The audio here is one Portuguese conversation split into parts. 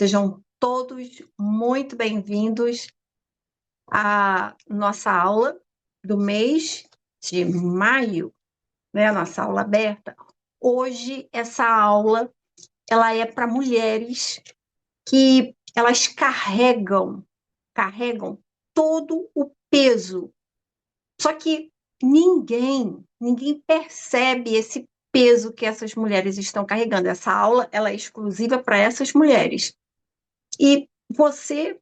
Sejam todos muito bem-vindos à nossa aula do mês de maio, né? A nossa aula aberta. Hoje, essa aula ela é para mulheres que elas carregam todo o peso. Só que ninguém percebe esse peso que essas mulheres estão carregando. Essa aula ela é exclusiva para essas mulheres. E você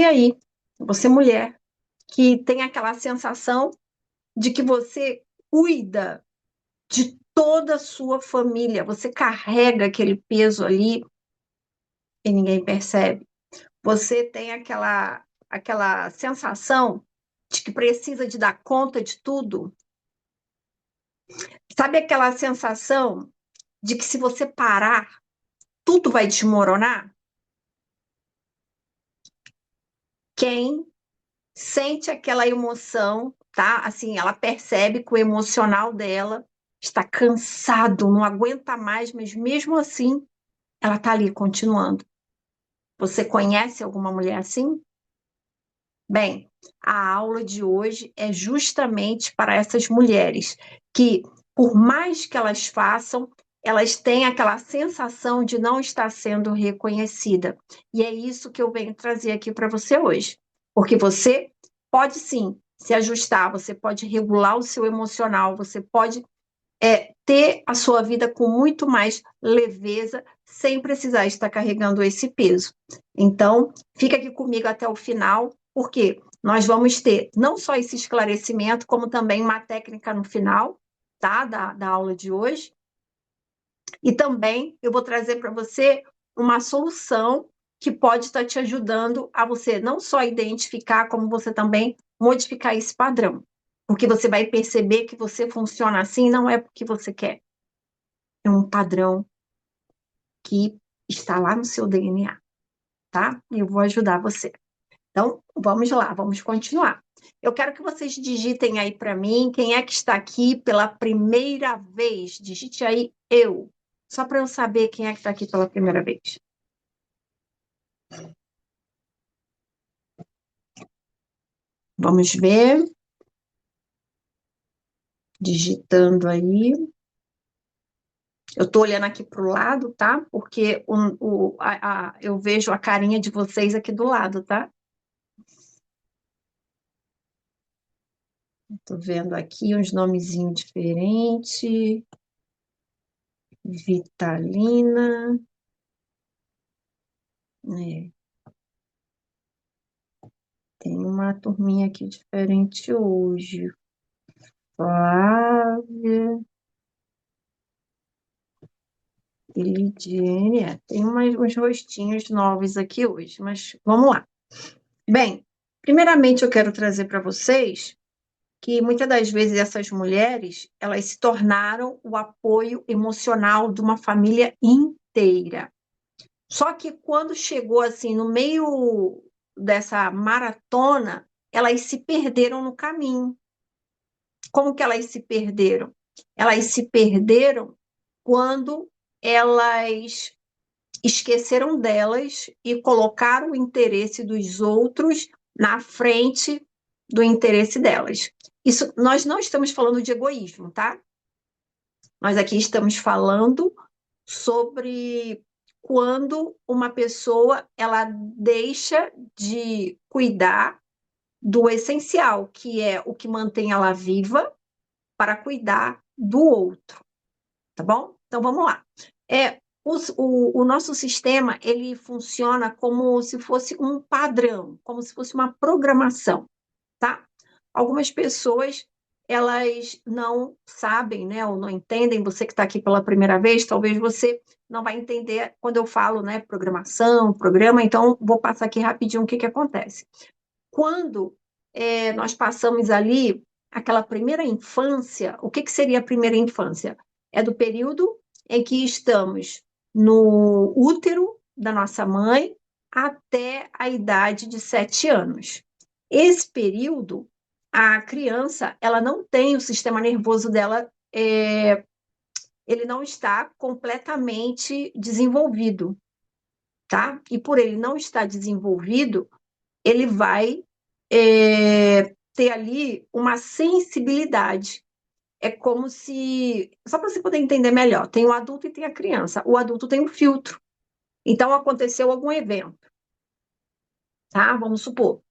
aí, você mulher, que tem aquela sensação de que você cuida de toda a sua família, você carrega aquele peso ali e ninguém percebe. Você tem aquela sensação de que precisa de dar conta de tudo. Sabe aquela sensação de que se você parar, tudo vai desmoronar? Quem sente aquela emoção, tá? Assim, ela percebe que o emocional dela está cansado, não aguenta mais, mas mesmo assim, ela tá ali continuando. Você conhece alguma mulher assim? Bem, a aula de hoje é justamente para essas mulheres que, por mais que elas façam, elas têm aquela sensação de não estar sendo reconhecida. E é isso que eu venho trazer aqui para você hoje. Porque você pode sim se ajustar, você pode regular o seu emocional, você pode ter a sua vida com muito mais leveza, sem precisar estar carregando esse peso. Então, fica aqui comigo até o final, porque nós vamos ter não só esse esclarecimento, como também uma técnica no final, tá? Da aula de hoje. E também eu vou trazer para você uma solução que pode estar te ajudando a você não só identificar, como você também modificar esse padrão. Porque você vai perceber que você funciona assim, não é porque você quer, é um padrão que está lá no seu DNA, tá? Eu vou ajudar você. Então, vamos lá, vamos continuar. Eu quero que vocês digitem aí para mim quem é que está aqui pela primeira vez. Digite aí eu, só para eu saber quem é que está aqui pela primeira vez. Vamos ver, digitando aí. Eu estou olhando aqui para o lado, tá? Porque eu vejo a carinha de vocês aqui do lado, tá? Estou vendo aqui uns nomezinhos diferentes. Vitalina. É, tem uma turminha aqui diferente hoje. Flávia e Lidiane. Tem uns rostinhos novos aqui hoje, mas vamos lá. Bem, primeiramente eu quero trazer para vocês que muitas das vezes essas mulheres, elas se tornaram o apoio emocional de uma família inteira. Só que quando chegou assim no meio dessa maratona, elas se perderam no caminho. Como que elas se perderam? Elas se perderam quando elas esqueceram delas e colocaram o interesse dos outros na frente do interesse delas. Isso, nós não estamos falando de egoísmo, tá? Nós aqui estamos falando sobre quando uma pessoa ela deixa de cuidar do essencial, que é o que mantém ela viva, para cuidar do outro, tá bom? Então vamos lá. O nosso sistema ele funciona como se fosse um padrão, como se fosse uma programação, tá? Algumas pessoas elas não sabem, né, ou não entendem. Você que está aqui pela primeira vez, talvez você não vai entender quando eu falo, né, programação, programa. Então vou passar aqui rapidinho o que que acontece. Quando nós passamos ali aquela primeira infância, o que que seria a primeira infância? É do período em que estamos no útero da nossa mãe até a idade de 7 anos. Esse período, a criança, ela não tem o sistema nervoso dela, ele não está completamente desenvolvido. tá? E por ele não estar desenvolvido, ele vai ter ali uma sensibilidade. É como se, só para você poder entender melhor, tem o adulto e tem a criança. O adulto tem um filtro. Então aconteceu algum evento, tá? Vamos supor,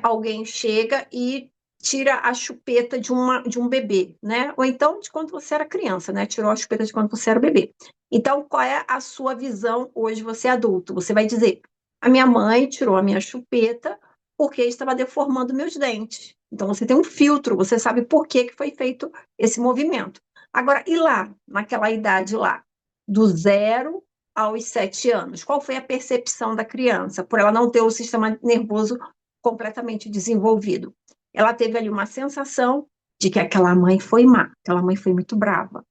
alguém chega e tira a chupeta de um bebê, né? Ou então de quando você era criança, né? Tirou a chupeta de quando você era bebê. Então, qual é a sua visão hoje, você é adulto? Você vai dizer: a minha mãe tirou a minha chupeta porque estava deformando meus dentes. Então, você tem um filtro, você sabe por que que foi feito esse movimento. Agora, e lá, naquela idade lá, do 0 aos 7 anos, qual foi a percepção da criança, por ela não ter o sistema nervoso completamente desenvolvido? Ela teve ali uma sensação de que aquela mãe foi má, aquela mãe foi muito brava.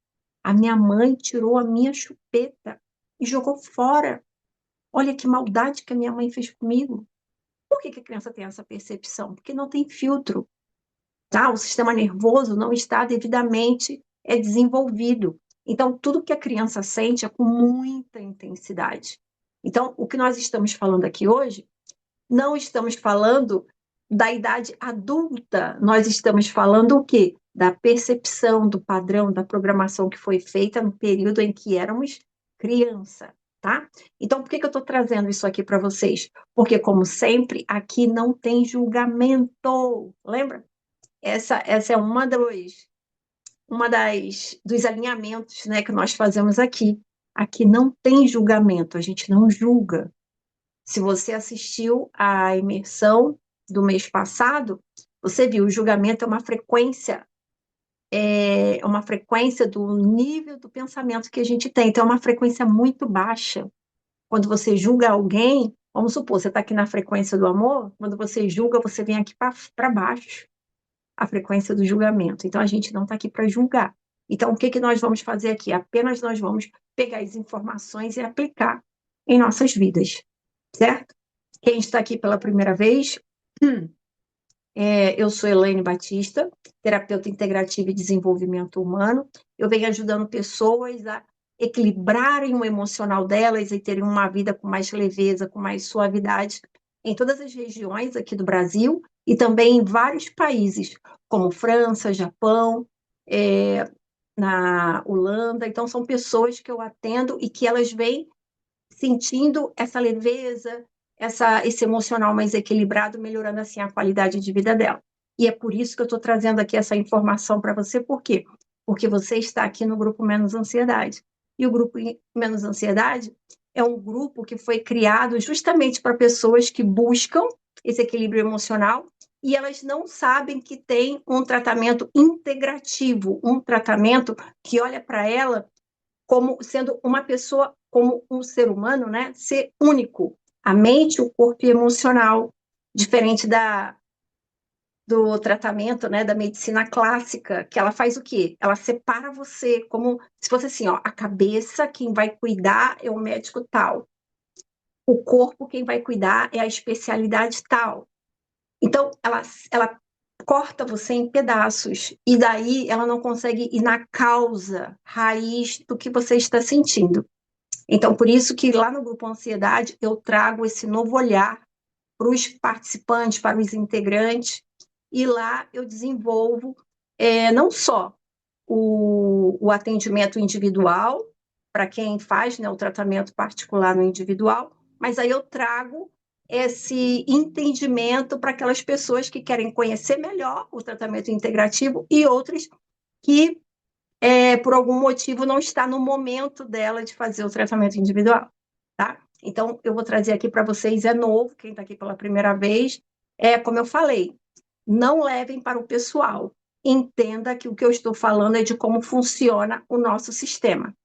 A minha mãe tirou a minha chupeta e jogou fora. Olha que maldade que a minha mãe fez comigo. Por que que a criança tem essa percepção? Porque não tem filtro, tá? O sistema nervoso não está devidamente desenvolvido. Então, tudo que a criança sente é com muita intensidade. Então, o que nós estamos falando aqui hoje, não estamos falando da idade adulta, nós estamos falando o quê? Da percepção, do padrão, da programação que foi feita no período em que éramos criança, tá? Então, por que que eu estou trazendo isso aqui para vocês? Porque, como sempre, aqui não tem julgamento, lembra? Essa é dos alinhamentos, né, que nós fazemos aqui. Aqui não tem julgamento, a gente não julga. Se você assistiu à imersão do mês passado, você viu, o julgamento é uma frequência do nível do pensamento que a gente tem. Então, é uma frequência muito baixa. Quando você julga alguém, vamos supor, você está aqui na frequência do amor, quando você julga, você vem aqui para baixo, a frequência do julgamento. Então, a gente não está aqui para julgar. Então, o que que nós vamos fazer aqui? Apenas nós vamos pegar as informações e aplicar em nossas vidas, certo? Quem está aqui pela primeira vez, eu sou Elaine Batista, terapeuta integrativa e desenvolvimento humano. Eu venho ajudando pessoas a equilibrarem o emocional delas e terem uma vida com mais leveza, com mais suavidade, em todas as regiões aqui do Brasil e também em vários países, como França, Japão, na Holanda. Então, são pessoas que eu atendo e que elas vêm sentindo essa leveza, esse emocional mais equilibrado, melhorando assim a qualidade de vida dela. E é por isso que eu estou trazendo aqui essa informação para você, por quê? Porque você está aqui no grupo Menos Ansiedade. E o grupo Menos Ansiedade é um grupo que foi criado justamente para pessoas que buscam esse equilíbrio emocional e elas não sabem que tem um tratamento integrativo, um tratamento que olha para ela como sendo uma pessoa, como um ser humano, né? Ser único, a mente, o corpo e o emocional, diferente do tratamento, né, da medicina clássica, que ela faz o quê? Ela separa você como se fosse assim, ó, a cabeça, quem vai cuidar é o médico tal, o corpo, quem vai cuidar é a especialidade tal. Então, ela corta você em pedaços, e daí ela não consegue ir na causa, raiz do que você está sentindo. Então, por isso que lá no Grupo Ansiedade eu trago esse novo olhar para os participantes, para os integrantes, e lá eu desenvolvo não só o atendimento individual, para quem faz, né, o tratamento particular no individual, mas aí eu trago esse entendimento para aquelas pessoas que querem conhecer melhor o tratamento integrativo e outras que por algum motivo, não está no momento dela de fazer o tratamento individual, tá? Então, eu vou trazer aqui para vocês, é novo, quem está aqui pela primeira vez, como eu falei, não levem para o pessoal. Entenda que o que eu estou falando é de como funciona o nosso sistema.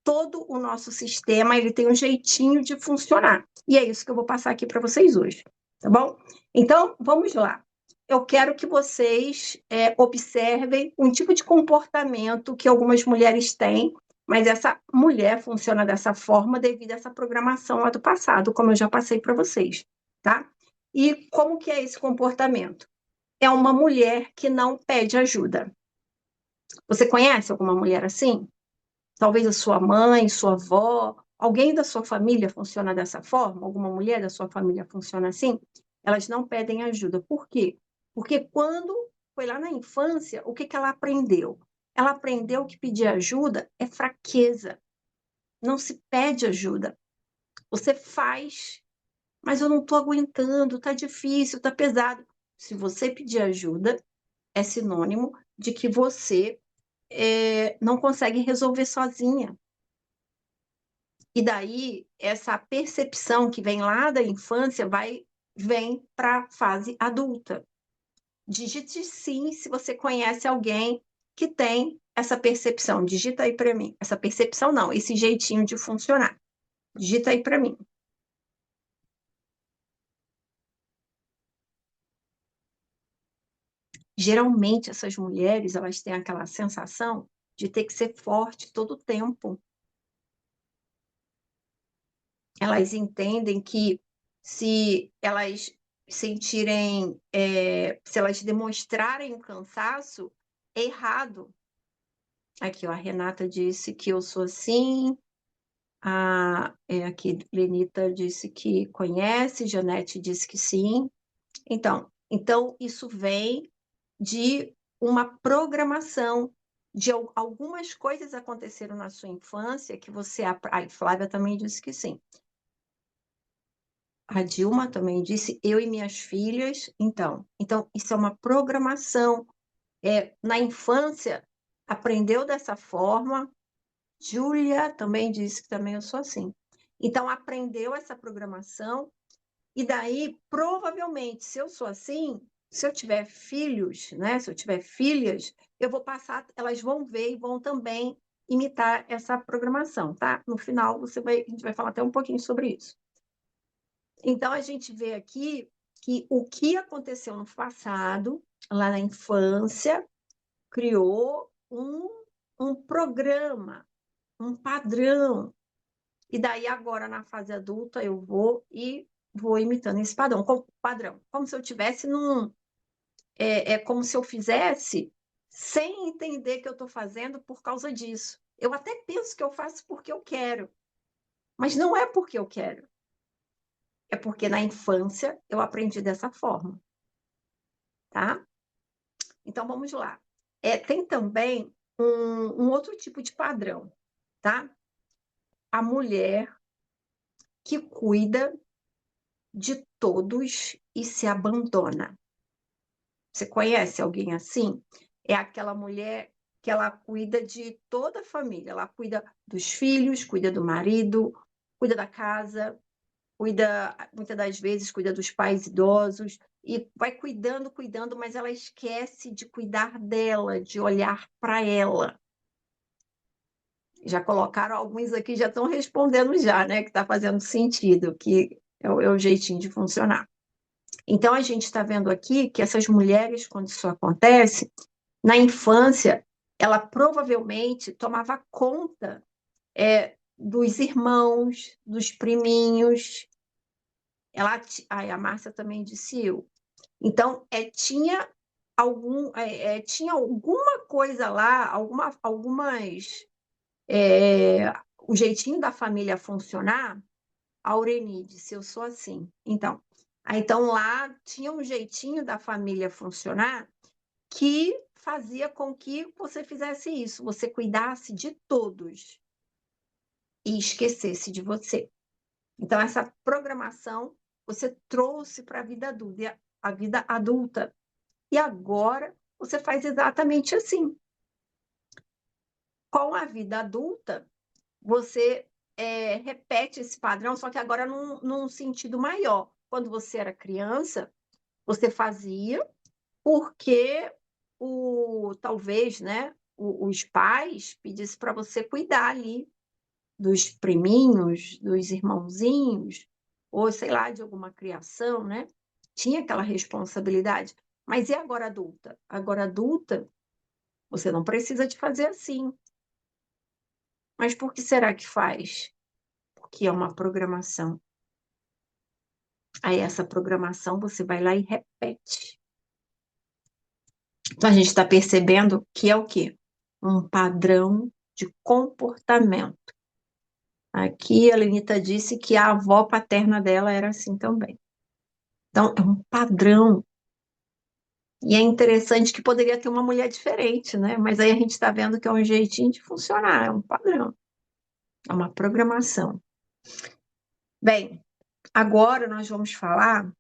Todo o nosso sistema, ele tem um jeitinho de funcionar. E é isso que eu vou passar aqui para vocês hoje, tá bom? Então, vamos lá. Eu quero que vocês observem um tipo de comportamento que algumas mulheres têm, mas essa mulher funciona dessa forma devido a essa programação lá do passado, como eu já passei para vocês, tá? E como que é esse comportamento? É uma mulher que não pede ajuda. Você conhece alguma mulher assim? Talvez a sua mãe, sua avó, alguém da sua família funciona dessa forma, alguma mulher da sua família funciona assim, elas não pedem ajuda. Por quê? Porque quando foi lá na infância, o que que ela aprendeu? Ela aprendeu que pedir ajuda é fraqueza. Não se pede ajuda. Você faz, mas eu não estou aguentando, está difícil, está pesado. Se você pedir ajuda, é sinônimo de que você não consegue resolver sozinha. E daí, essa percepção que vem lá da infância vem para a fase adulta. Digite sim se você conhece alguém que tem essa percepção. Digita aí para mim. Essa percepção não, esse jeitinho de funcionar. Digita aí para mim. Geralmente, essas mulheres, elas têm aquela sensação de ter que ser forte todo o tempo. Elas entendem que se elas sentirem, se elas demonstrarem o cansaço, é errado. Aqui, ó, a Renata disse que eu sou assim, aqui, Lenita disse que conhece, Janete disse que sim. Então isso vem de uma programação, de algumas coisas aconteceram na sua infância que você... A Flávia também disse que sim. A Dilma também disse, eu e minhas filhas. Então isso é uma programação. Na infância, aprendeu dessa forma. Júlia também disse que também eu sou assim. Então, aprendeu essa programação, e daí, provavelmente, se eu sou assim, se eu tiver filhos, né, se eu tiver filhas, eu vou passar, elas vão ver e vão também imitar essa programação, tá? No final, a gente vai falar até um pouquinho sobre isso. Então, a gente vê aqui que o que aconteceu no passado, lá na infância, criou um programa, um padrão. E daí, agora, na fase adulta, eu vou imitando esse padrão. Como se eu tivesse num... É como se eu fizesse sem entender que eu estou fazendo por causa disso. Eu até penso que eu faço porque eu quero, mas não é porque eu quero. É porque na infância eu aprendi dessa forma, tá? Então, vamos lá. Tem também um outro tipo de padrão, tá? A mulher que cuida de todos e se abandona. Você conhece alguém assim? É aquela mulher que ela cuida de toda a família. Ela cuida dos filhos, cuida do marido, cuida da casa, cuida, muitas das vezes, cuida dos pais idosos, e vai cuidando, cuidando, mas ela esquece de cuidar dela, de olhar para ela. Já colocaram alguns aqui, já estão respondendo já, né? Que está fazendo sentido, que é o jeitinho de funcionar. Então, a gente está vendo aqui que essas mulheres, quando isso acontece, na infância, ela provavelmente tomava conta dos irmãos, dos priminhos. A Márcia também disse eu. Então, tinha alguma coisa lá, algumas... o jeitinho da família funcionar. A Aureni disse, eu sou assim. Então lá tinha um jeitinho da família funcionar que fazia com que você fizesse isso, você cuidasse de todos e esquecesse de você. Então, essa programação você trouxe para a vida adulta. E agora você faz exatamente assim. Com a vida adulta, você repete esse padrão, só que agora num sentido maior. Quando você era criança, você fazia porque talvez, né, os pais pedissem para você cuidar ali dos priminhos, dos irmãozinhos, ou sei lá, de alguma criação, né? Tinha aquela responsabilidade. Mas e agora adulta? Agora adulta, você não precisa de fazer assim. Mas por que será que faz? Porque é uma programação. Aí essa programação você vai lá e repete. Então a gente está percebendo que é o quê? Um padrão de comportamento. Aqui a Lenita disse que a avó paterna dela era assim também. Então, é um padrão. E é interessante que poderia ter uma mulher diferente, né? Mas aí a gente está vendo que é um jeitinho de funcionar, é um padrão, é uma programação. Bem, agora nós vamos falar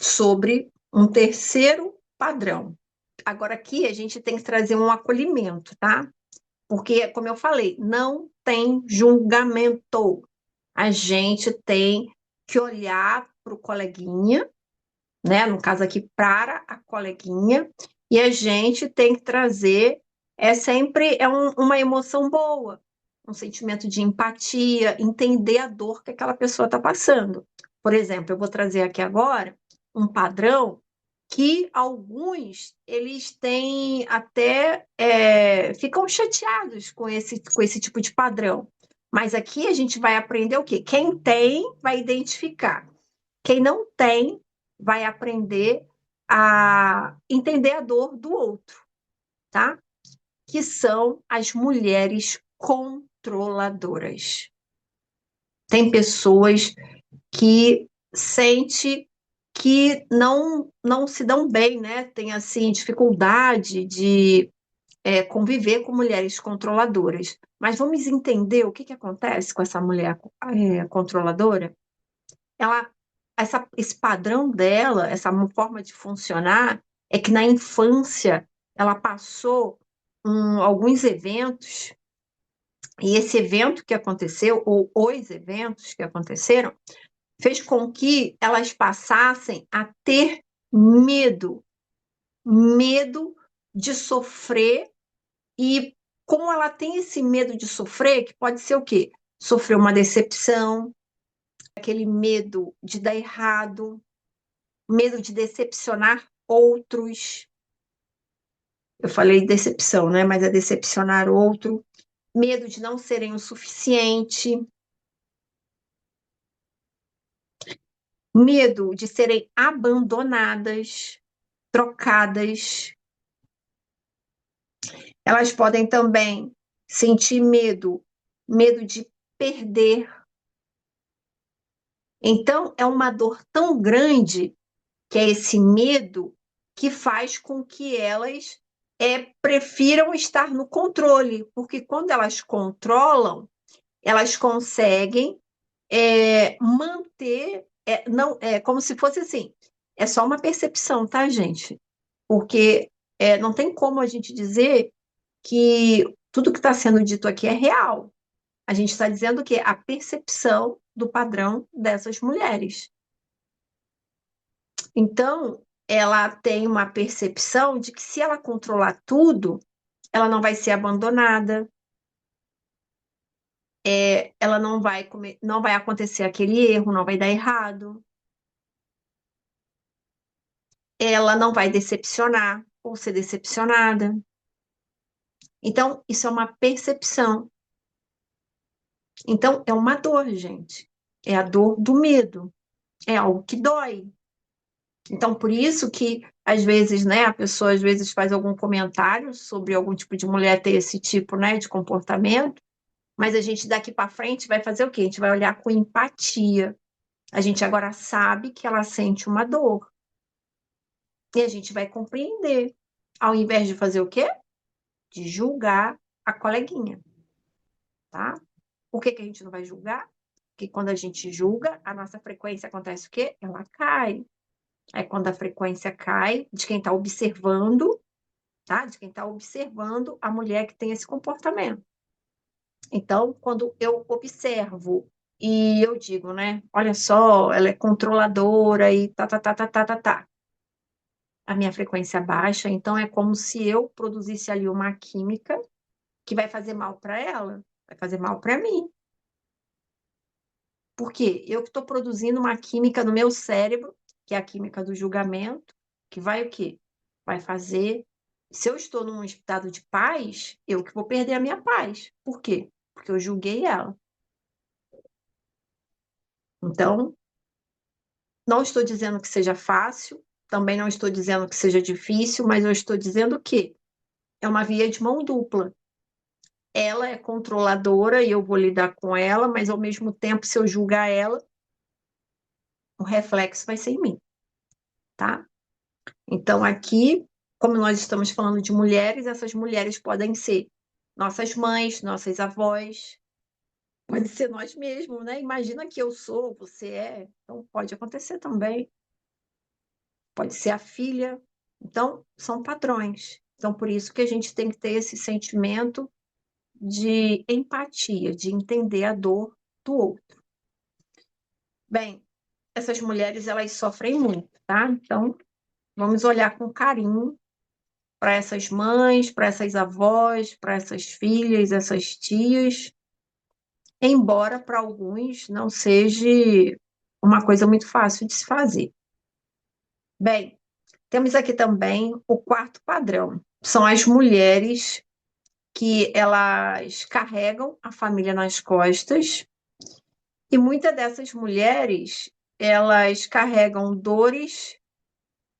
sobre um terceiro padrão. Agora aqui a gente tem que trazer um acolhimento, tá? Porque, como eu falei, não tem julgamento. A gente tem que olhar para o coleguinha, né? No caso aqui, para a coleguinha, e a gente tem que trazer, sempre uma emoção boa, um sentimento de empatia, entender a dor que aquela pessoa está passando. Por exemplo, eu vou trazer aqui agora um padrão que alguns eles têm até ficam chateados com esse tipo de padrão. Mas aqui a gente vai aprender o quê? Quem tem vai identificar. Quem não tem vai aprender a entender a dor do outro, tá? Que são as mulheres controladoras. Tem pessoas que sente que não se dão bem, né? Tem assim dificuldade de conviver com mulheres controladoras. Mas vamos entender o que que acontece com essa mulher controladora? Ela, esse padrão dela, essa forma de funcionar, é que na infância ela passou alguns eventos, e esse evento que aconteceu, ou os eventos que aconteceram, fez com que elas passassem a ter medo, medo de sofrer, e como ela tem esse medo de sofrer, que pode ser o quê? Sofrer uma decepção, aquele medo de dar errado, medo de decepcionar outros. Eu falei decepção, né? Mas é decepcionar outro. Medo de não serem o suficiente. Medo de serem abandonadas, trocadas. Elas podem também sentir medo, medo de perder. Então, é uma dor tão grande que é esse medo que faz com que elas prefiram estar no controle, porque quando elas controlam, elas conseguem manter, não, como se fosse assim, é só uma percepção, tá, gente? Porque não tem como a gente dizer que tudo que está sendo dito aqui é real. A gente está dizendo que a percepção do padrão dessas mulheres. Então, ela tem uma percepção de que se ela controlar tudo, ela não vai ser abandonada, ela não vai acontecer aquele erro, não vai dar errado, ela não vai decepcionar ou ser decepcionada. Então, isso é uma percepção. Então, é uma dor, gente. É a dor do medo. É algo que dói. Então, por isso que, às vezes, né, a pessoa às vezes faz algum comentário sobre algum tipo de mulher ter esse tipo, né, de comportamento, mas a gente daqui para frente vai fazer o quê? A gente vai olhar com empatia. A gente agora sabe que ela sente uma dor. E a gente vai compreender. Ao invés de fazer o quê? De julgar a coleguinha, tá? Por que que a gente não vai julgar? Porque quando a gente julga, a nossa frequência acontece o quê? Ela cai. É quando a frequência cai de quem está observando, tá? De quem está observando a mulher que tem esse comportamento. Então, quando eu observo e eu digo, né? Olha só, ela é controladora e tá, tá, tá, tá, tá, tá, tá. A minha frequência baixa, então é como se eu produzisse ali uma química que vai fazer mal para ela, vai fazer mal para mim. Por quê? Eu que estou produzindo uma química no meu cérebro, que é a química do julgamento, que vai o quê? Vai fazer. Se eu estou num estado de paz, eu que vou perder a minha paz. Por quê? Porque eu julguei ela. Então, não estou dizendo que seja fácil, também não estou dizendo que seja difícil, mas eu estou dizendo que é uma via de mão dupla. ela é controladora e eu vou lidar com ela, mas ao mesmo tempo, se eu julgar ela, o reflexo vai ser em mim, tá? Então, aqui, como nós estamos falando de mulheres, essas mulheres podem ser nossas mães, nossas avós, pode ser nós mesmos, né? Imagina que eu sou, você é, então pode acontecer também. Pode ser a filha. Então, são padrões. Então, por isso que a gente tem que ter esse sentimento de empatia, de entender a dor do outro. Bem, essas mulheres, elas sofrem muito, tá? Então, vamos olhar com carinho para essas mães, para essas avós, para essas filhas, essas tias, embora para alguns não seja uma coisa muito fácil de se fazer. Bem, temos aqui também o quarto padrão. São as mulheres que elas carregam a família nas costas e muitas dessas mulheres, elas carregam dores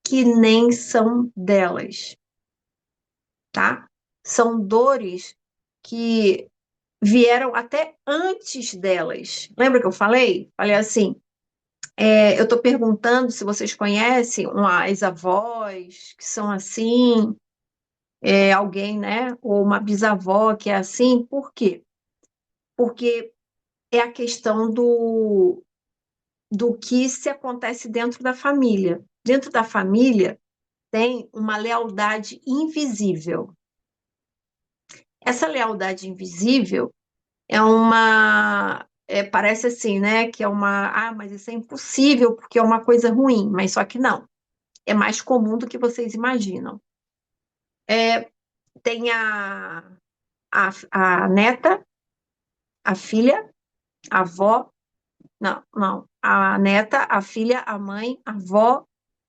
que nem são delas, tá? São dores que vieram até antes delas. Lembra que eu falei? Falei assim, eu estou perguntando se vocês conhecem umas avós que são assim, alguém, né? Ou uma bisavó que é assim. Por quê? Porque é a questão do que se acontece dentro da família. Dentro da família tem uma lealdade invisível. Essa lealdade invisível parece assim, né? Que é mas isso é impossível porque é uma coisa ruim, mas só que não. É mais comum do que vocês imaginam. Tem a neta, a filha, a avó, não, não, a neta, a filha, a mãe, a avó,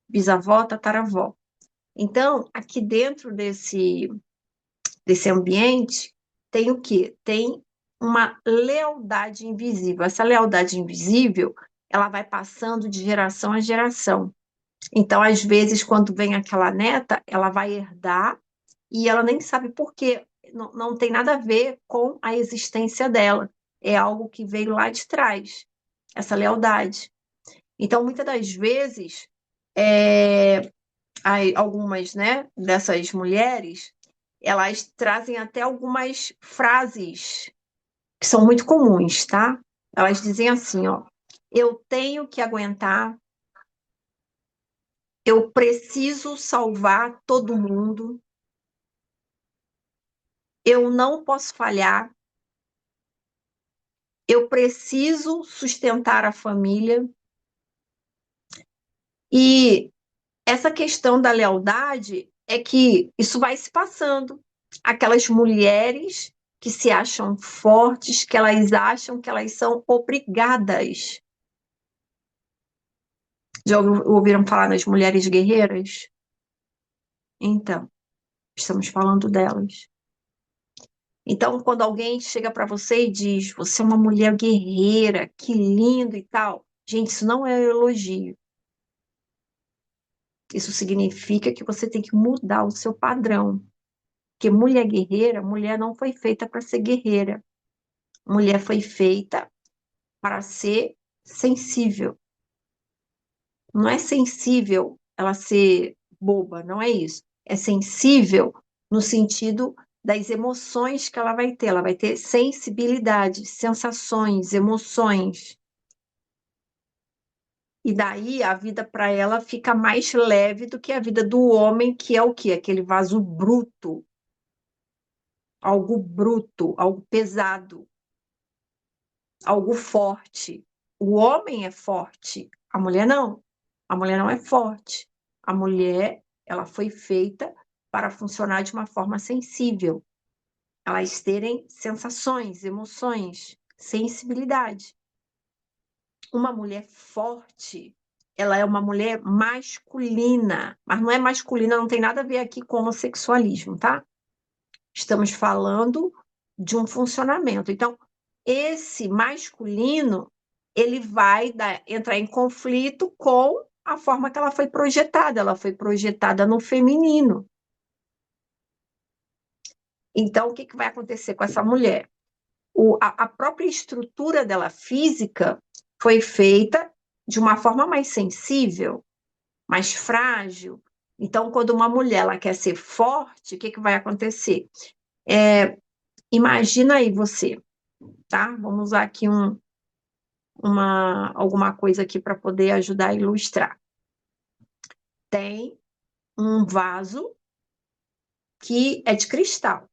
bisavó, tataravó. Então, aqui dentro desse ambiente, tem o quê? Tem uma lealdade invisível. Essa lealdade invisível, ela vai passando de geração a geração. Então, às vezes, quando vem aquela neta, ela vai herdar e ela nem sabe por quê. Não, não tem nada a ver com a existência dela. É algo que veio lá de trás, essa lealdade. Então, muitas das vezes, algumas, né, dessas mulheres, elas trazem até algumas frases que são muito comuns, tá? Elas dizem assim, ó, eu tenho que aguentar, eu preciso salvar todo mundo, eu não posso falhar, eu preciso sustentar a família. E essa questão da lealdade é que isso vai se passando. Aquelas mulheres que se acham fortes, que elas acham que elas são obrigadas. Já ouviram falar nas mulheres guerreiras? Então, estamos falando delas. Então, quando alguém chega para você e diz, você é uma mulher guerreira, que lindo e tal, gente, isso não é elogio. Isso significa que você tem que mudar o seu padrão. Porque mulher guerreira, mulher não foi feita para ser guerreira. Mulher foi feita para ser sensível. Não é sensível ela ser boba, não é isso. É sensível no sentido das emoções que ela vai ter. Ela vai ter sensibilidade, sensações, emoções. E daí a vida para ela fica mais leve do que a vida do homem, que é o quê? Aquele vaso bruto, algo pesado, algo forte. O homem é forte, a mulher não. A mulher não é forte. A mulher, ela foi feita para funcionar de uma forma sensível. Elas terem sensações, emoções, sensibilidade. Uma mulher forte, ela é uma mulher masculina, mas não é masculina, não tem nada a ver aqui com homossexualismo, tá? Estamos falando de um funcionamento. Então, esse masculino, ele vai entrar em conflito com a forma que ela foi projetada. Ela foi projetada no feminino. Então, o que que vai acontecer com essa mulher? A própria estrutura dela física foi feita de uma forma mais sensível, mais frágil. Então, quando uma mulher ela quer ser forte, o que que vai acontecer? Imagina aí você, tá? Vamos usar aqui alguma coisa aqui para poder ajudar a ilustrar. Tem um vaso que é de cristal.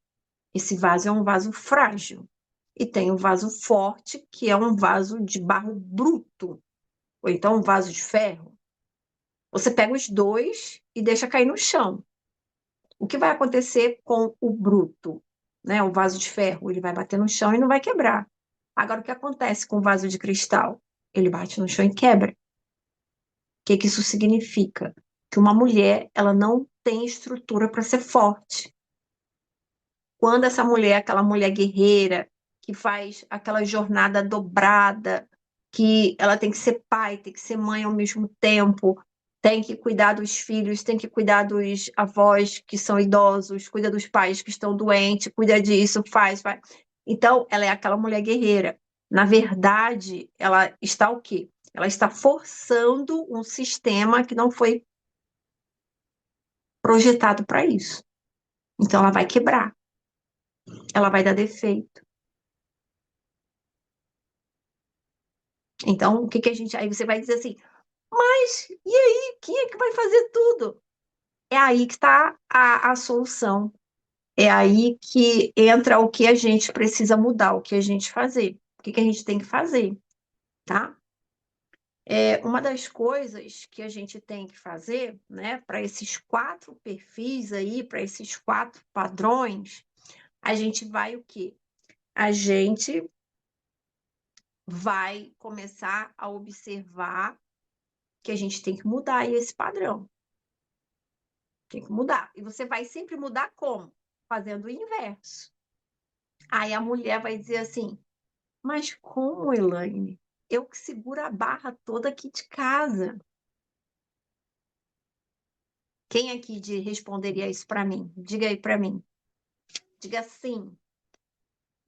Esse vaso é um vaso frágil. E tem um vaso forte, que é um vaso de barro bruto, ou então um vaso de ferro. Você pega os dois e deixa cair no chão. O que vai acontecer com o bruto, né? O vaso de ferro, ele vai bater no chão e não vai quebrar. Agora, o que acontece com o vaso de cristal? Ele bate no chão e quebra. O que que isso significa? Que uma mulher, ela não tem estrutura para ser forte. Quando essa mulher, aquela mulher guerreira, que faz aquela jornada dobrada, que ela tem que ser pai, tem que ser mãe ao mesmo tempo, tem que cuidar dos filhos, tem que cuidar dos avós que são idosos, cuida dos pais que estão doentes, cuida disso, faz. Então, ela é aquela mulher guerreira. Na verdade, ela está o quê? Ela está forçando um sistema que não foi projetado para isso. Então, ela vai quebrar, ela vai dar defeito. Então, o que que a gente. Aí você vai dizer assim, mas e aí? Quem é que vai fazer tudo? É aí que está a solução. É aí que entra o que a gente precisa mudar, o que a gente fazer. O que que a gente tem que fazer, tá? Uma das coisas que a gente tem que fazer, né, para esses 4 perfis aí, para esses 4 padrões, a gente vai o quê? A gente vai começar a observar que a gente tem que mudar esse padrão. Tem que mudar. E você vai sempre mudar como? Fazendo o inverso. Aí a mulher vai dizer assim: mas como, Elaine? Eu que seguro a barra toda aqui de casa. Quem aqui responderia isso para mim? Diga aí para mim. Diga sim.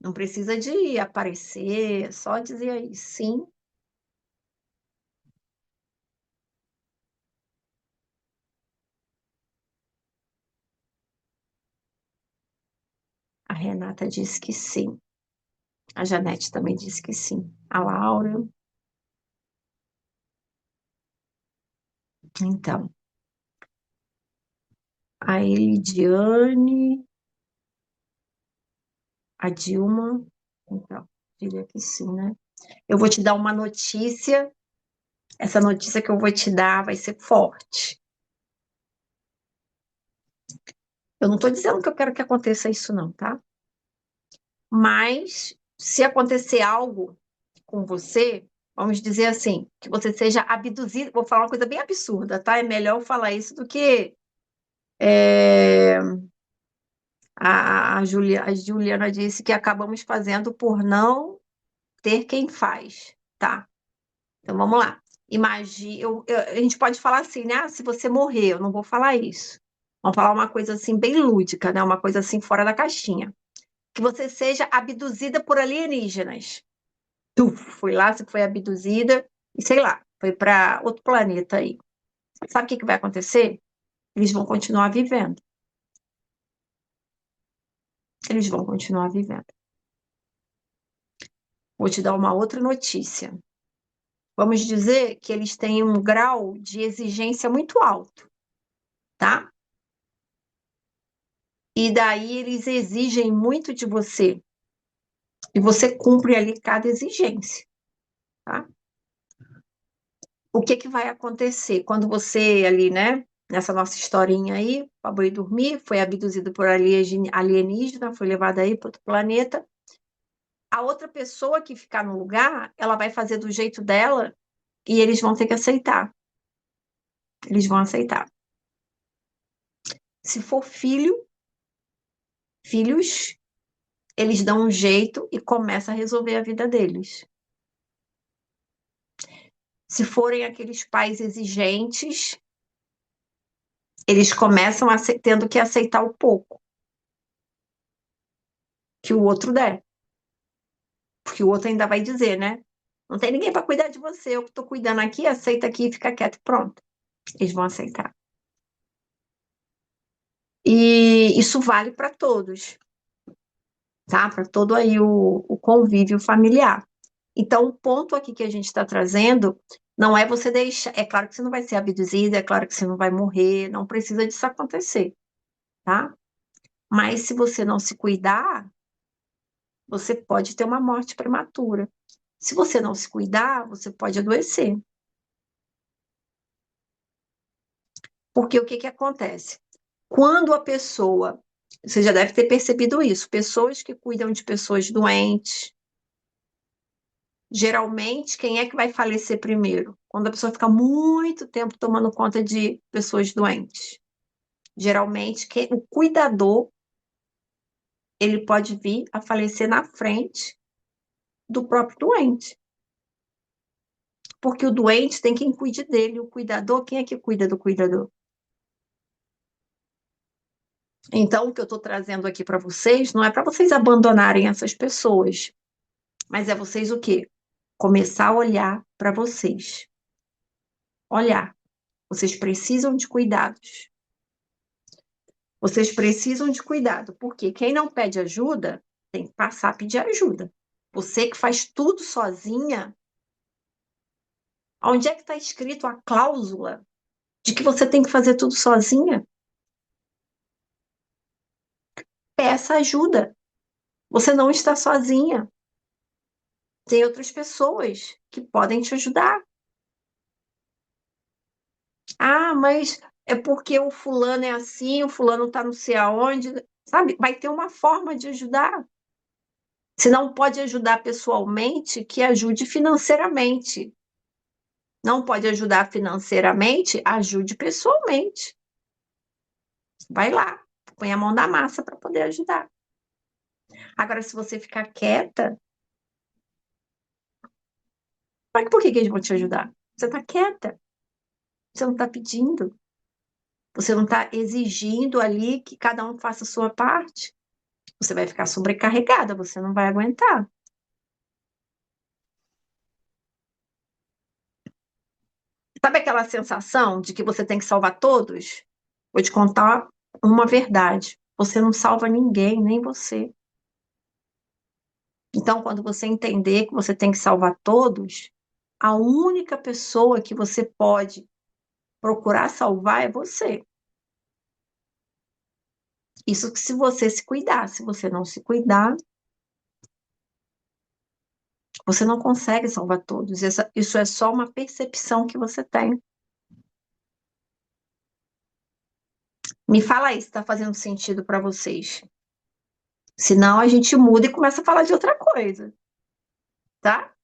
Não precisa de aparecer, só dizer aí sim. A Renata disse que sim. A Janete também disse que sim. A Laura. Então, a Elidiane, a Dilma. Então, diria que sim, né? Eu vou te dar uma notícia. Essa notícia que eu vou te dar vai ser forte. Eu não estou dizendo que eu quero que aconteça isso, não, tá? Mas se acontecer algo com você, vamos dizer assim, que você seja abduzido, vou falar uma coisa bem absurda, tá? É melhor eu falar isso do que é, a Juliana disse que acabamos fazendo por não ter quem faz, tá? Então vamos lá. Imagine, a gente pode falar assim, né? Ah, se você morrer, eu não vou falar isso. Vamos falar uma coisa assim bem lúdica, né? Uma coisa assim fora da caixinha. Que você seja abduzida por alienígenas. Tu foi lá, você foi abduzida e sei lá, foi para outro planeta aí. Sabe o que que vai acontecer? Eles vão continuar vivendo. Eles vão continuar vivendo. Vou te dar uma outra notícia. Vamos dizer que eles têm um grau de exigência muito alto, tá? E daí eles exigem muito de você. E você cumpre ali cada exigência, tá? O que que vai acontecer quando você ali, né, nessa nossa historinha aí, acabou de dormir, foi abduzido por alienígena, foi levado aí para outro planeta. A outra pessoa que ficar no lugar, ela vai fazer do jeito dela e eles vão ter que aceitar. Eles vão aceitar. Se for filhos, eles dão um jeito e começam a resolver a vida deles. Se forem aqueles pais exigentes, eles começam tendo que aceitar o pouco. que o outro der. Porque o outro ainda vai dizer, né? Não tem ninguém para cuidar de você, eu que estou cuidando aqui, aceita aqui, fica quieto e pronto. Eles vão aceitar. E isso vale para todos, tá? Para todo aí o convívio familiar. Então, o ponto aqui que a gente está trazendo não é você deixar. É claro que você não vai ser abduzida, é claro que você não vai morrer, não precisa disso acontecer, tá? Mas se você não se cuidar, você pode ter uma morte prematura. Se você não se cuidar, você pode adoecer. Porque o que que acontece? Quando a pessoa, você já deve ter percebido isso, pessoas que cuidam de pessoas doentes, geralmente, quem é que vai falecer primeiro? Quando a pessoa fica muito tempo tomando conta de pessoas doentes. Geralmente, o cuidador, ele pode vir a falecer na frente do próprio doente. Porque o doente tem quem cuide dele, o cuidador, quem é que cuida do cuidador? Então, o que eu estou trazendo aqui para vocês não é para vocês abandonarem essas pessoas, mas é vocês o quê? Começar a olhar para vocês. Olhar. Vocês precisam de cuidados. Vocês precisam de cuidado, porque quem não pede ajuda tem que passar a pedir ajuda. Você que faz tudo sozinha, onde é que está escrito a cláusula de que você tem que fazer tudo sozinha? Peça ajuda. Você não está sozinha. Tem outras pessoas que podem te ajudar. Ah, mas é porque o fulano é assim, o fulano está não sei aonde, sabe? Vai ter uma forma de ajudar. Se não pode ajudar pessoalmente, que ajude financeiramente. Não pode ajudar financeiramente, ajude pessoalmente. Vai lá, põe a mão na massa para poder ajudar. Agora, se você ficar quieta, mas por que que eles vão te ajudar? Você está quieta, você não está pedindo, você não está exigindo ali que cada um faça a sua parte. Você vai ficar sobrecarregada, você não vai aguentar. Sabe aquela sensação de que você tem que salvar todos? Vou te contar uma verdade. Você não salva ninguém, nem você. Então, quando você entender que você tem que salvar todos, a única pessoa que você pode procurar salvar é você. Isso que se você se cuidar. Se você não se cuidar, você não consegue salvar todos. Isso é só uma percepção que você tem. Me fala aí se está fazendo sentido para vocês. Senão a gente muda e começa a falar de outra coisa, tá?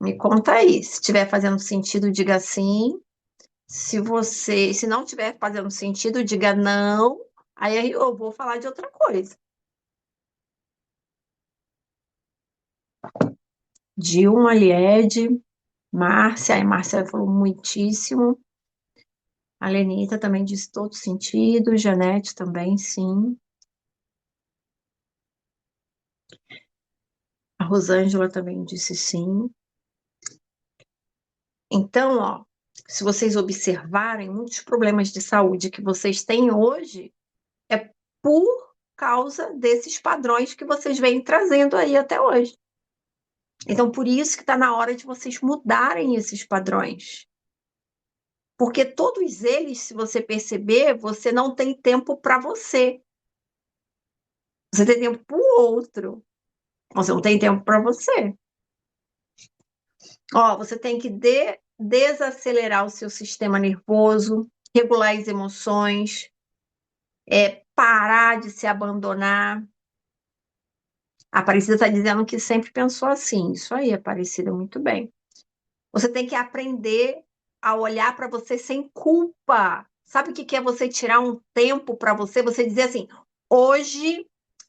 Me conta aí. Se estiver fazendo sentido, diga sim. Se não estiver fazendo sentido, diga não. Aí eu vou falar de outra coisa. Dilma, Liede, Márcia. Aí Márcia falou muitíssimo. A Lenita também disse todo sentido. Janete também, sim. A Rosângela também disse sim. Então, ó, se vocês observarem, muitos problemas de saúde que vocês têm hoje é por causa desses padrões que vocês vêm trazendo aí até hoje. Então, por isso que está na hora de vocês mudarem esses padrões. Porque todos eles, se você perceber, você não tem tempo para você. Você tem tempo para o outro. Você não tem tempo para você. Ó, você tem que desacelerar o seu sistema nervoso, regular as emoções, parar de se abandonar. A Aparecida está dizendo que sempre pensou assim. Isso aí, Aparecida, muito bem. Você tem que aprender a olhar para você sem culpa. Sabe o que que é você tirar um tempo para você? Você dizer assim: hoje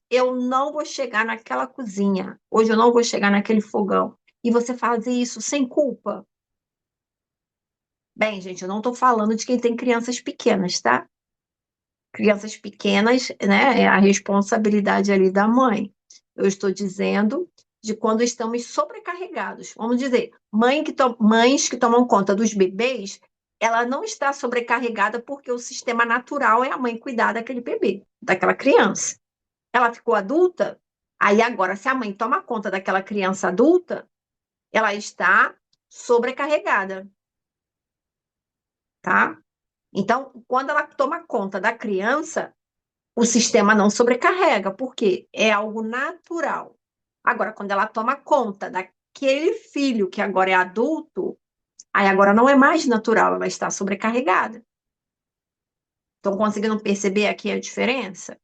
eu não vou chegar naquela cozinha, hoje eu não vou chegar naquele fogão. E você fazer isso sem culpa. Bem, gente, eu não estou falando de quem tem crianças pequenas, tá? crianças pequenas, né, é a responsabilidade ali da mãe. Eu estou dizendo de quando estamos sobrecarregados. Vamos dizer, mães que tomam conta dos bebês, ela não está sobrecarregada porque o sistema natural é a mãe cuidar daquele bebê, daquela criança. Ela ficou adulta, aí agora, se a mãe toma conta daquela criança adulta, ela está sobrecarregada, tá? Então, quando ela toma conta da criança, o sistema não sobrecarrega, porque é algo natural. Agora, quando ela toma conta daquele filho que agora é adulto, aí agora não é mais natural, ela está sobrecarregada. Estão conseguindo perceber aqui a diferença?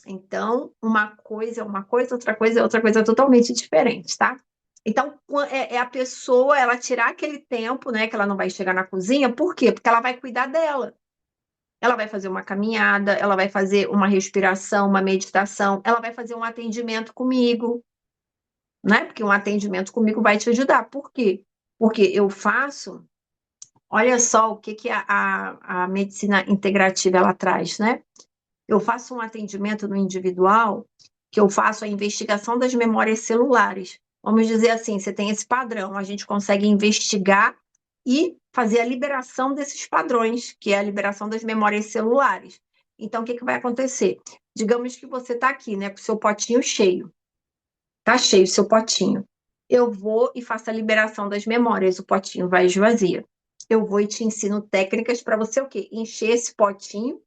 Então, uma coisa é uma coisa, outra coisa totalmente diferente, tá? Então, é a pessoa, ela tirar aquele tempo, né, que ela não vai chegar na cozinha, por quê? Porque ela vai cuidar dela. Ela vai fazer uma caminhada, ela vai fazer uma respiração, uma meditação, ela vai fazer um atendimento comigo, né? Porque um atendimento comigo vai te ajudar. Por quê? Porque eu faço, olha só o que que a medicina integrativa ela traz, né? Eu faço um atendimento no individual, que eu faço a investigação das memórias celulares. Vamos dizer assim, você tem esse padrão, a gente consegue investigar e fazer a liberação desses padrões, que é a liberação das memórias celulares. Então, o que que vai acontecer? Digamos que você está aqui, né, com o seu potinho cheio. Está cheio o seu potinho. Eu vou e faço a liberação das memórias, o potinho vai esvazia. Eu vou e te ensino técnicas para você o quê? Encher esse potinho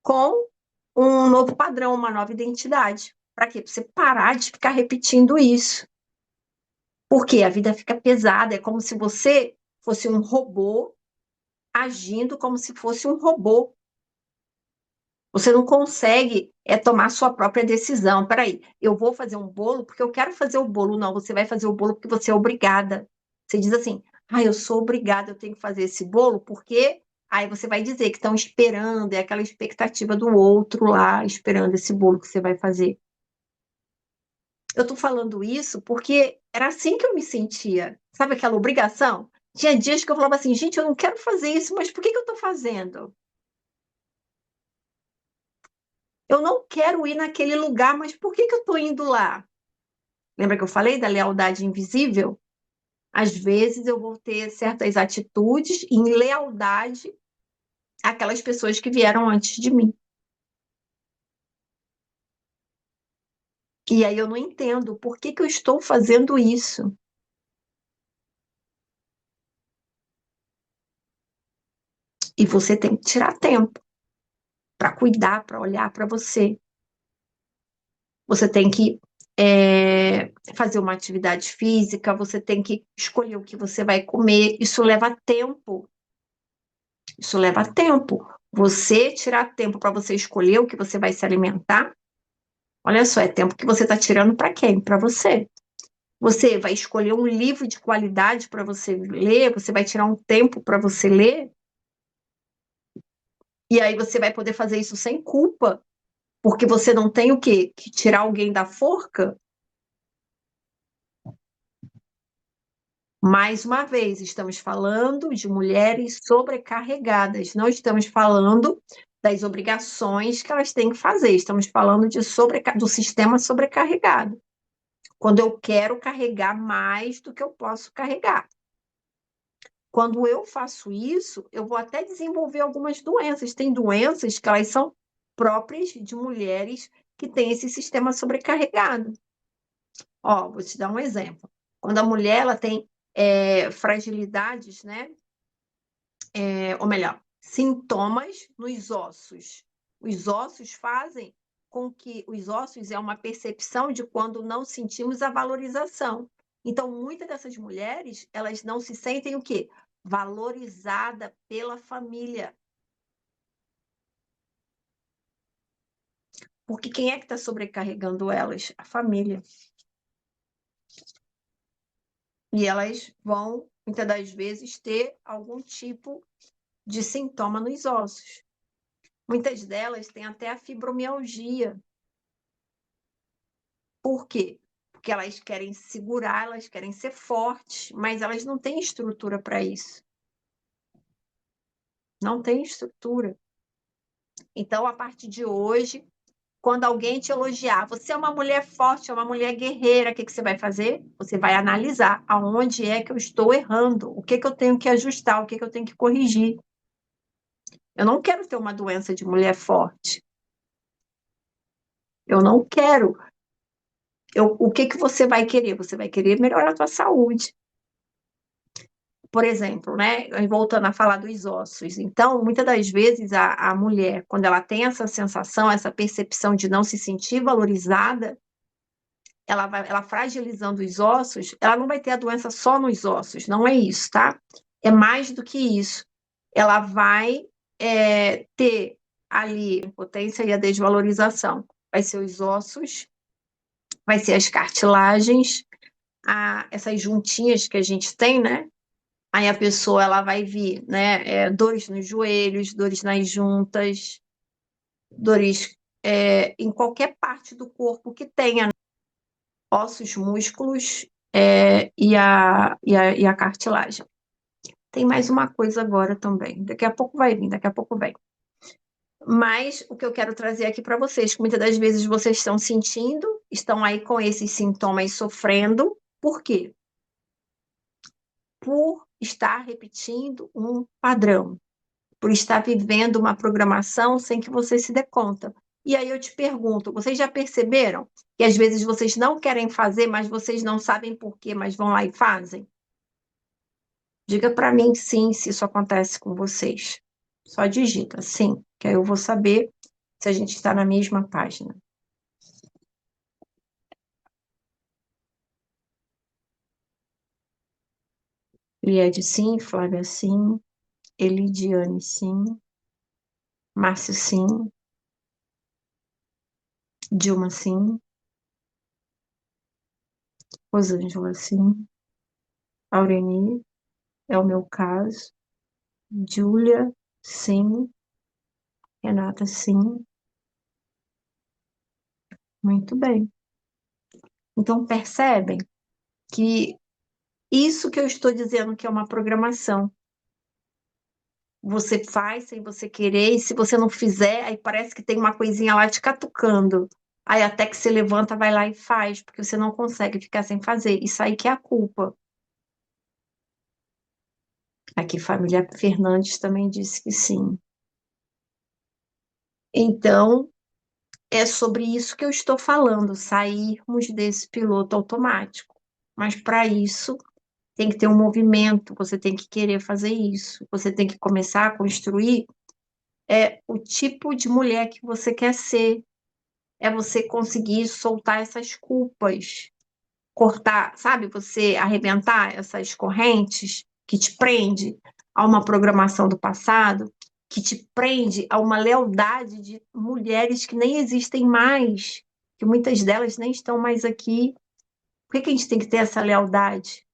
com um novo padrão, uma nova identidade. Para quê? Para você parar de ficar repetindo isso. Porque a vida fica pesada, é como se você fosse um robô agindo como se fosse um robô. Você não consegue tomar sua própria decisão. Peraí, eu vou fazer um bolo porque eu quero fazer o bolo. Não, você vai fazer o bolo porque você é obrigada. Você diz assim, eu sou obrigada, eu tenho que fazer esse bolo porque... Aí você vai dizer que estão esperando, é aquela expectativa do outro lá, esperando esse bolo que você vai fazer. Eu estou falando isso porque era assim que eu me sentia. Sabe aquela obrigação? Tinha dias que eu falava assim, gente, eu não quero fazer isso, mas por que que eu estou fazendo? Eu não quero ir naquele lugar, mas por que que eu estou indo lá? Lembra que eu falei da lealdade invisível? Às vezes eu vou ter certas atitudes em lealdade àquelas pessoas que vieram antes de mim. E aí eu não entendo por que que eu estou fazendo isso. E você tem que tirar tempo para cuidar, para olhar para você. Você tem que fazer uma atividade física, você tem que escolher o que você vai comer. Isso leva tempo. Isso leva tempo. Você tirar tempo para você escolher o que você vai se alimentar, olha só, é tempo que você está tirando para quem? Para você. Você vai escolher um livro de qualidade para você ler, você vai tirar um tempo para você ler, e aí você vai poder fazer isso sem culpa, porque você não tem o quê? Que tirar alguém da forca. Mais uma vez, estamos falando de mulheres sobrecarregadas, não estamos falando das obrigações que elas têm que fazer, estamos falando do sistema sobrecarregado. Quando eu quero carregar mais do que eu posso carregar. Quando eu faço isso, eu vou até desenvolver algumas doenças. Tem doenças que elas são próprias de mulheres que têm esse sistema sobrecarregado. Ó, vou te dar um exemplo. Quando a mulher ela tem fragilidades, né? Ou melhor, sintomas nos ossos. Os ossos fazem com que os ossos é uma percepção de quando não sentimos a valorização. Então, muitas dessas mulheres, elas não se sentem o quê? Valorizada pela família. Porque quem é que está sobrecarregando elas? A família. E elas vão, muitas das vezes, ter algum tipo de sintoma nos ossos. Muitas delas têm até a fibromialgia. Por quê? Porque elas querem segurar, elas querem ser fortes, mas elas não têm estrutura para isso. Não têm estrutura. Então, a partir de hoje, quando alguém te elogiar, você é uma mulher forte, é uma mulher guerreira, o que que você vai fazer? Você vai analisar aonde é que eu estou errando, o que que eu tenho que ajustar, o que que eu tenho que corrigir. Eu não quero ter uma doença de mulher forte. Eu não quero. O que que você vai querer? Você vai querer melhorar a sua saúde. Por exemplo, né? Voltando a falar dos ossos. Então, muitas das vezes, a mulher, quando ela tem essa sensação, essa percepção de não se sentir valorizada, ela fragilizando os ossos, ela não vai ter a doença só nos ossos, não é isso, tá? É mais do que isso. Ela vai ter ali a impotência e a desvalorização. Vai ser os ossos, vai ser as cartilagens, essas juntinhas que a gente tem, né? Aí a pessoa ela vai vir, né? Dores nos joelhos, dores nas juntas, dores em qualquer parte do corpo que tenha ossos, músculos e a cartilagem. Tem mais uma coisa agora também. Daqui a pouco vai vir, daqui a pouco vem. Mas o que eu quero trazer aqui para vocês, que muitas das vezes vocês estão sentindo, estão aí com esses sintomas sofrendo. Por quê? Por estar repetindo um padrão, por estar vivendo uma programação sem que você se dê conta. E aí eu te pergunto, vocês já perceberam que às vezes vocês não querem fazer, mas vocês não sabem por quê, mas vão lá e fazem? Diga para mim sim, se isso acontece com vocês. Só digita sim, que aí eu vou saber se a gente está na mesma página. Liede sim, Flávia sim, Elidiane sim, Márcio sim, Dilma sim, Rosângela sim, Aureni, é o meu caso, Júlia sim, Renata sim, muito bem. Então percebem que isso que eu estou dizendo que é uma programação. Você faz sem você querer, e se você não fizer, aí parece que tem uma coisinha lá te catucando. Aí até que você levanta, vai lá e faz, porque você não consegue ficar sem fazer. Isso aí que é a culpa. Aqui, família Fernandes também disse que sim. Então, é sobre isso que eu estou falando, sairmos desse piloto automático. Mas para isso, tem que ter um movimento, você tem que querer fazer isso, você tem que começar a construir o tipo de mulher que você quer ser, é você conseguir soltar essas culpas, cortar, sabe? Você arrebentar essas correntes que te prende a uma programação do passado, que te prende a uma lealdade de mulheres que nem existem mais, que muitas delas nem estão mais aqui. Por que que a gente tem que ter essa lealdade?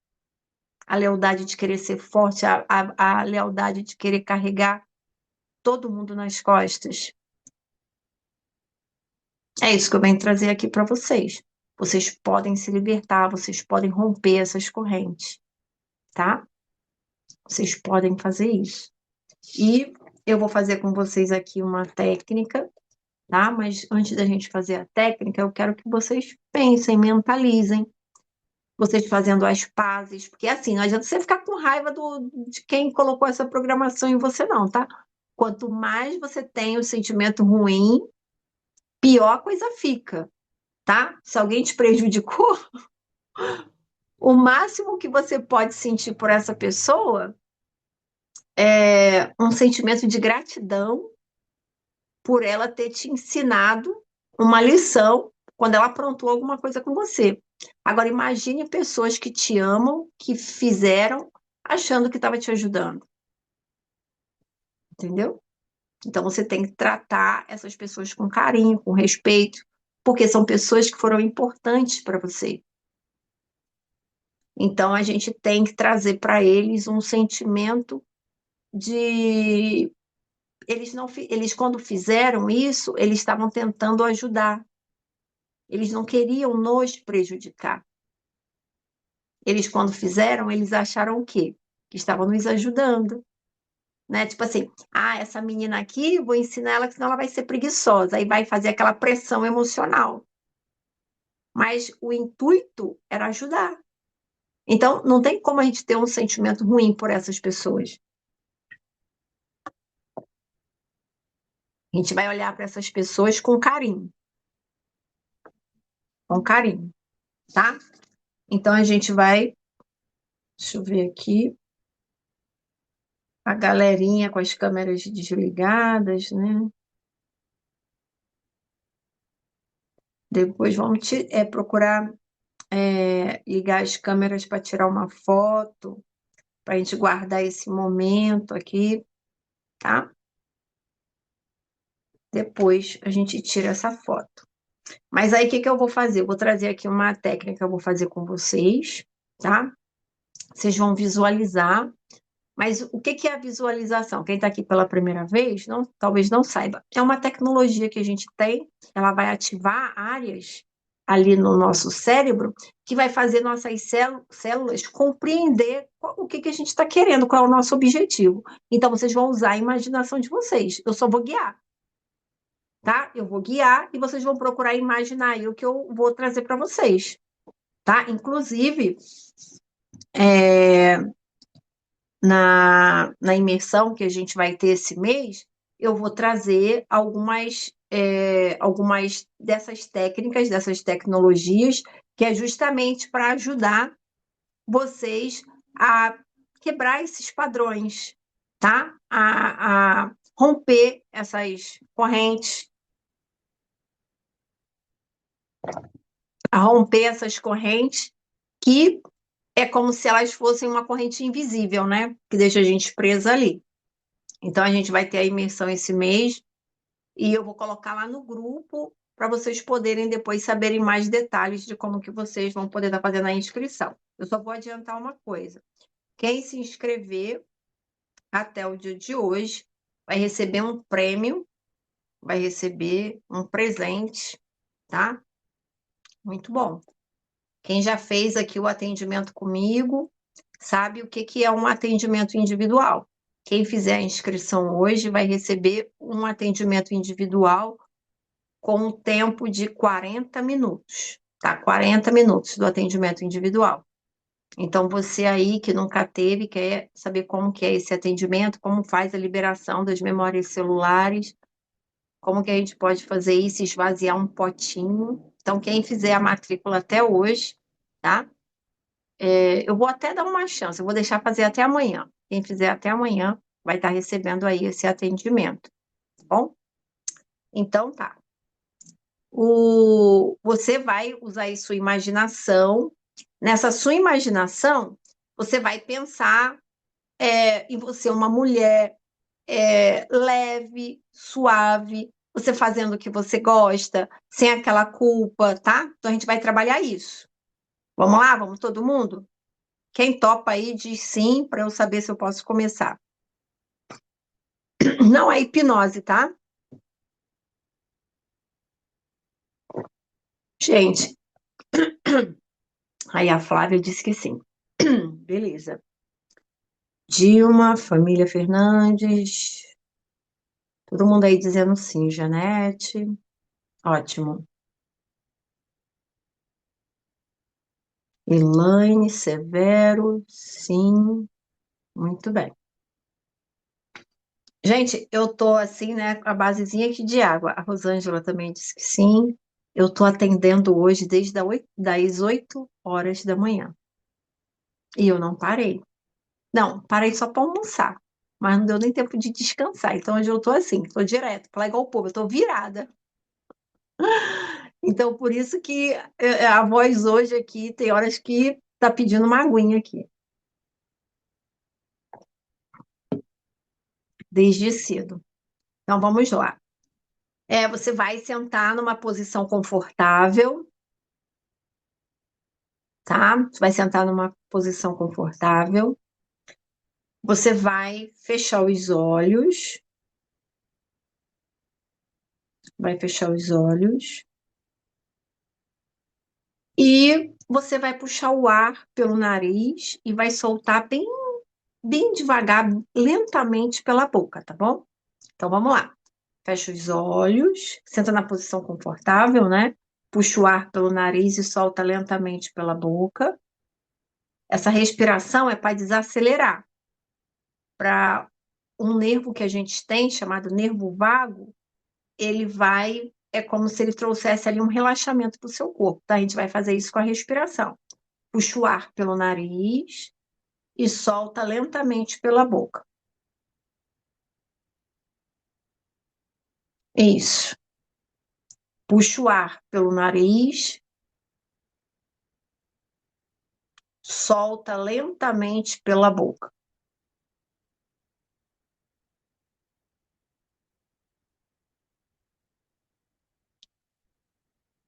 A lealdade de querer ser forte, a lealdade de querer carregar todo mundo nas costas. É isso que eu venho trazer aqui para vocês. Vocês podem se libertar, vocês podem romper essas correntes, tá? Vocês podem fazer isso. E eu vou fazer com vocês aqui uma técnica, tá? Mas antes da gente fazer a técnica, eu quero que vocês pensem, mentalizem, vocês fazendo as pazes, porque assim, não adianta você ficar com raiva de quem colocou essa programação em você, não, tá? Quanto mais você tem o sentimento ruim, pior a coisa fica, tá? Se alguém te prejudicou, o máximo que você pode sentir por essa pessoa é um sentimento de gratidão por ela ter te ensinado uma lição quando ela aprontou alguma coisa com você. Agora, imagine pessoas que te amam, que fizeram achando que estava te ajudando, entendeu? Então, você tem que tratar essas pessoas com carinho, com respeito, porque são pessoas que foram importantes para você. Então, a gente tem que trazer para eles um sentimento de eles não eles quando fizeram isso, eles estavam tentando ajudar. Eles não queriam nos prejudicar. Eles quando fizeram, eles acharam o quê? Que estavam nos ajudando. né? Tipo assim, ah, essa menina aqui, vou ensinar ela que senão ela vai ser preguiçosa, aí vai fazer aquela pressão emocional. Mas o intuito era ajudar. Então, não tem como a gente ter um sentimento ruim por essas pessoas. A gente vai olhar para essas pessoas com carinho, tá? Então, a gente vai, deixa eu ver aqui, a galerinha com as câmeras desligadas, né? Depois vamos procurar ligar as câmeras para tirar uma foto, para a gente guardar esse momento aqui, tá? Depois a gente tira essa foto. Mas aí o que que eu vou fazer? Eu vou trazer aqui uma técnica que eu vou fazer com vocês, tá? Vocês vão visualizar. Mas o que que é a visualização? Quem está aqui pela primeira vez, não, talvez não saiba. É uma tecnologia que a gente tem, ela vai ativar áreas ali no nosso cérebro que vai fazer nossas células compreender o que que a gente está querendo, qual é o nosso objetivo. Então, vocês vão usar a imaginação de vocês. Eu só vou guiar, tá? Eu vou guiar e vocês vão procurar imaginar aí o que eu vou trazer para vocês, tá? Inclusive, é, na imersão que a gente vai ter esse mês, eu vou trazer algumas dessas técnicas, dessas tecnologias, que é justamente para ajudar vocês a quebrar esses padrões, tá? A romper essas correntes, a romper essas correntes que é como se elas fossem uma corrente invisível, né? Que deixa a gente presa ali. Então, a gente vai ter a imersão esse mês e eu vou colocar lá no grupo para vocês poderem depois saberem mais detalhes de como que vocês vão poder estar fazendo a inscrição. Eu só vou adiantar uma coisa. Quem se inscrever até o dia de hoje vai receber um prêmio, vai receber um presente, tá? Muito bom. Quem já fez aqui o atendimento comigo sabe o que que é um atendimento individual. Quem fizer a inscrição hoje vai receber um atendimento individual com um tempo de 40 minutos, tá? 40 minutos do atendimento individual. Então, você aí que nunca teve, quer saber como que é esse atendimento, como faz a liberação das memórias celulares, como que a gente pode fazer isso, esvaziar um potinho. Então, quem fizer a matrícula até hoje, tá? Eu vou até dar uma chance, eu vou deixar fazer até amanhã. Quem fizer até amanhã vai estar recebendo aí esse atendimento, tá bom? Então, tá. Você vai usar aí sua imaginação. Nessa sua imaginação, você vai pensar em você uma mulher leve, suave, você fazendo o que você gosta, sem aquela culpa, tá? Então a gente vai trabalhar isso. Vamos lá? Vamos todo mundo? Quem topa aí diz sim, para eu saber se eu posso começar. Não é hipnose, tá? Gente, aí a Flávia disse que sim. Beleza. Dilma, família Fernandes, todo mundo aí dizendo sim, Janete. Ótimo. Elaine, Severo, sim. Muito bem. Gente, eu tô assim, né, com a basezinha aqui de água. A Rosângela também disse que sim. Eu tô atendendo hoje desde das 8 horas da manhã. E eu não parei. Não, parei só para almoçar. Mas não deu nem tempo de descansar. Então hoje eu tô assim, tô direto, falar igual o povo, eu tô virada. Então, por isso que a voz hoje aqui tem horas que tá pedindo uma aguinha aqui, desde cedo. Então, vamos lá. Você vai sentar numa posição confortável, tá? Você vai sentar numa posição confortável. Você vai fechar os olhos, vai fechar os olhos. E você vai puxar o ar pelo nariz e vai soltar bem bem devagar, lentamente pela boca, tá bom? Então vamos lá. Fecha os olhos, senta na posição confortável, né? Puxa o ar pelo nariz e solta lentamente pela boca. Essa respiração é para desacelerar, para um nervo que a gente tem, chamado nervo vago, ele vai, é como se ele trouxesse ali um relaxamento para o seu corpo, tá? A gente vai fazer isso com a respiração. Puxa o ar pelo nariz e solta lentamente pela boca. Isso. Puxa o ar pelo nariz, solta lentamente pela boca.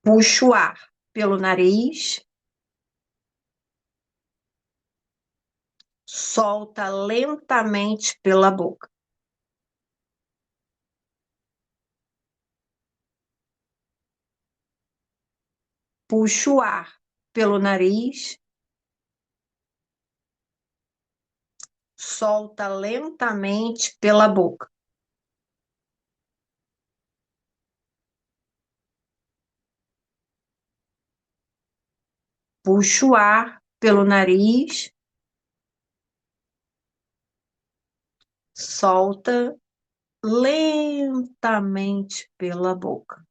Puxa o ar pelo nariz, solta lentamente pela boca. Puxa o ar pelo nariz, solta lentamente pela boca. Puxa o ar pelo nariz, solta lentamente pela boca.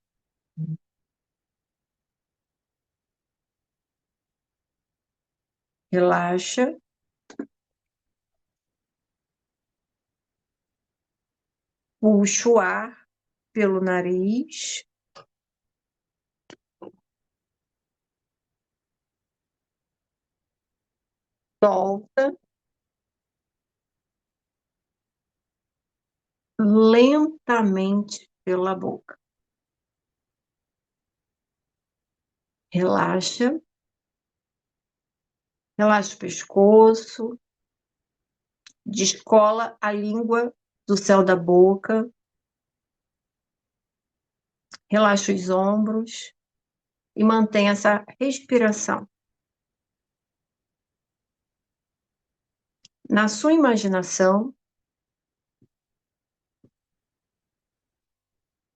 Relaxa, puxa o ar pelo nariz, solta lentamente pela boca. Relaxa, relaxa o pescoço, descola a língua do céu da boca, relaxa os ombros e mantém essa respiração. Na sua imaginação,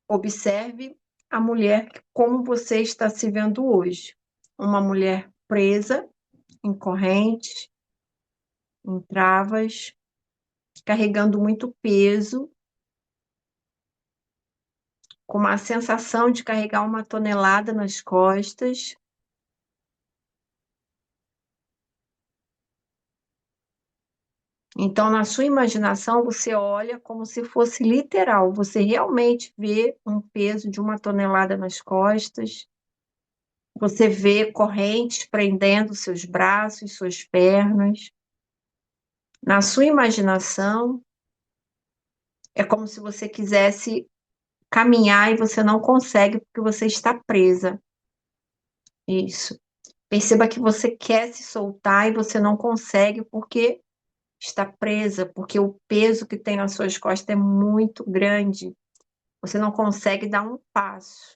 observe a mulher como você está se vendo hoje. Uma mulher presa em correntes, em travas, carregando muito peso, com uma sensação de carregar uma tonelada nas costas. Então, na sua imaginação, você olha como se fosse literal. Você realmente vê um peso de uma tonelada nas costas. Você vê correntes prendendo seus braços, suas pernas. Na sua imaginação, é como se você quisesse caminhar e você não consegue porque você está presa. Isso. Perceba que você quer se soltar e você não consegue porque está presa, porque o peso que tem nas suas costas é muito grande. Você não consegue dar um passo.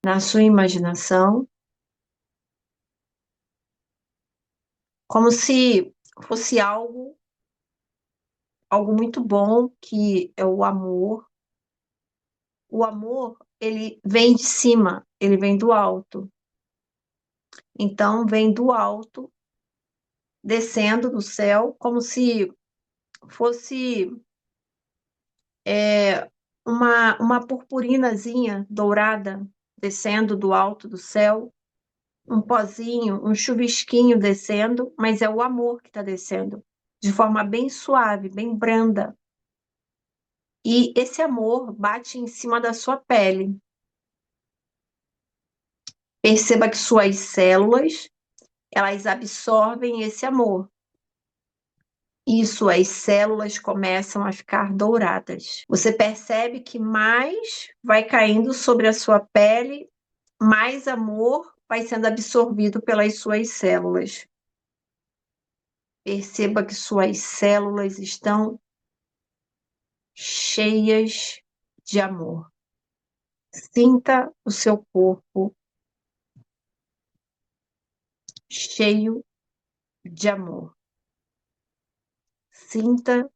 Na sua imaginação, como se fosse algo muito bom, que é o amor. O amor, ele vem de cima, ele vem do alto. Então, vem do alto, descendo do céu, como se fosse uma purpurinazinha dourada descendo do alto do céu, um pozinho, um chuvisquinho descendo, mas é o amor que está descendo, de forma bem suave, bem branda. E esse amor bate em cima da sua pele. Perceba que suas células, elas absorvem esse amor. E suas células começam a ficar douradas. Você percebe que mais vai caindo sobre a sua pele, mais amor vai sendo absorvido pelas suas células. Perceba que suas células estão cheias de amor. Sinta o seu corpo cheio de amor. sinta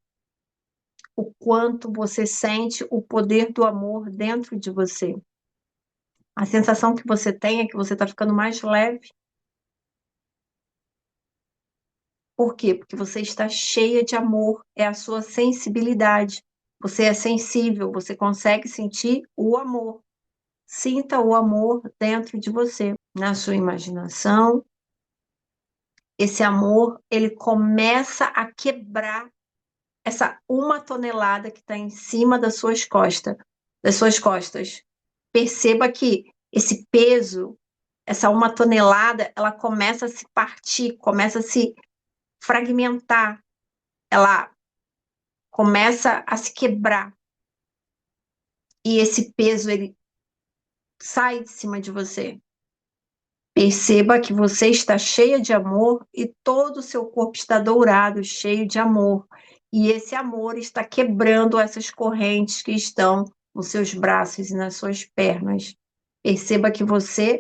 o quanto você sente o poder do amor dentro de você. A sensação que você tem é que você está ficando mais leve. Por quê? Porque você está cheia de amor, é a sua sensibilidade. Você é sensível, você consegue sentir o amor. Sinta o amor dentro de você, na sua imaginação. Esse amor, ele começa a quebrar essa 1 tonelada que está em cima das suas costas. Perceba que esse peso, essa 1 tonelada, ela começa a se partir, começa a se fragmentar, ela começa a se quebrar. E esse peso, ele sai de cima de você. Perceba que você está cheia de amor e todo o seu corpo está dourado, cheio de amor. E esse amor está quebrando essas correntes que estão nos seus braços e nas suas pernas. Perceba que você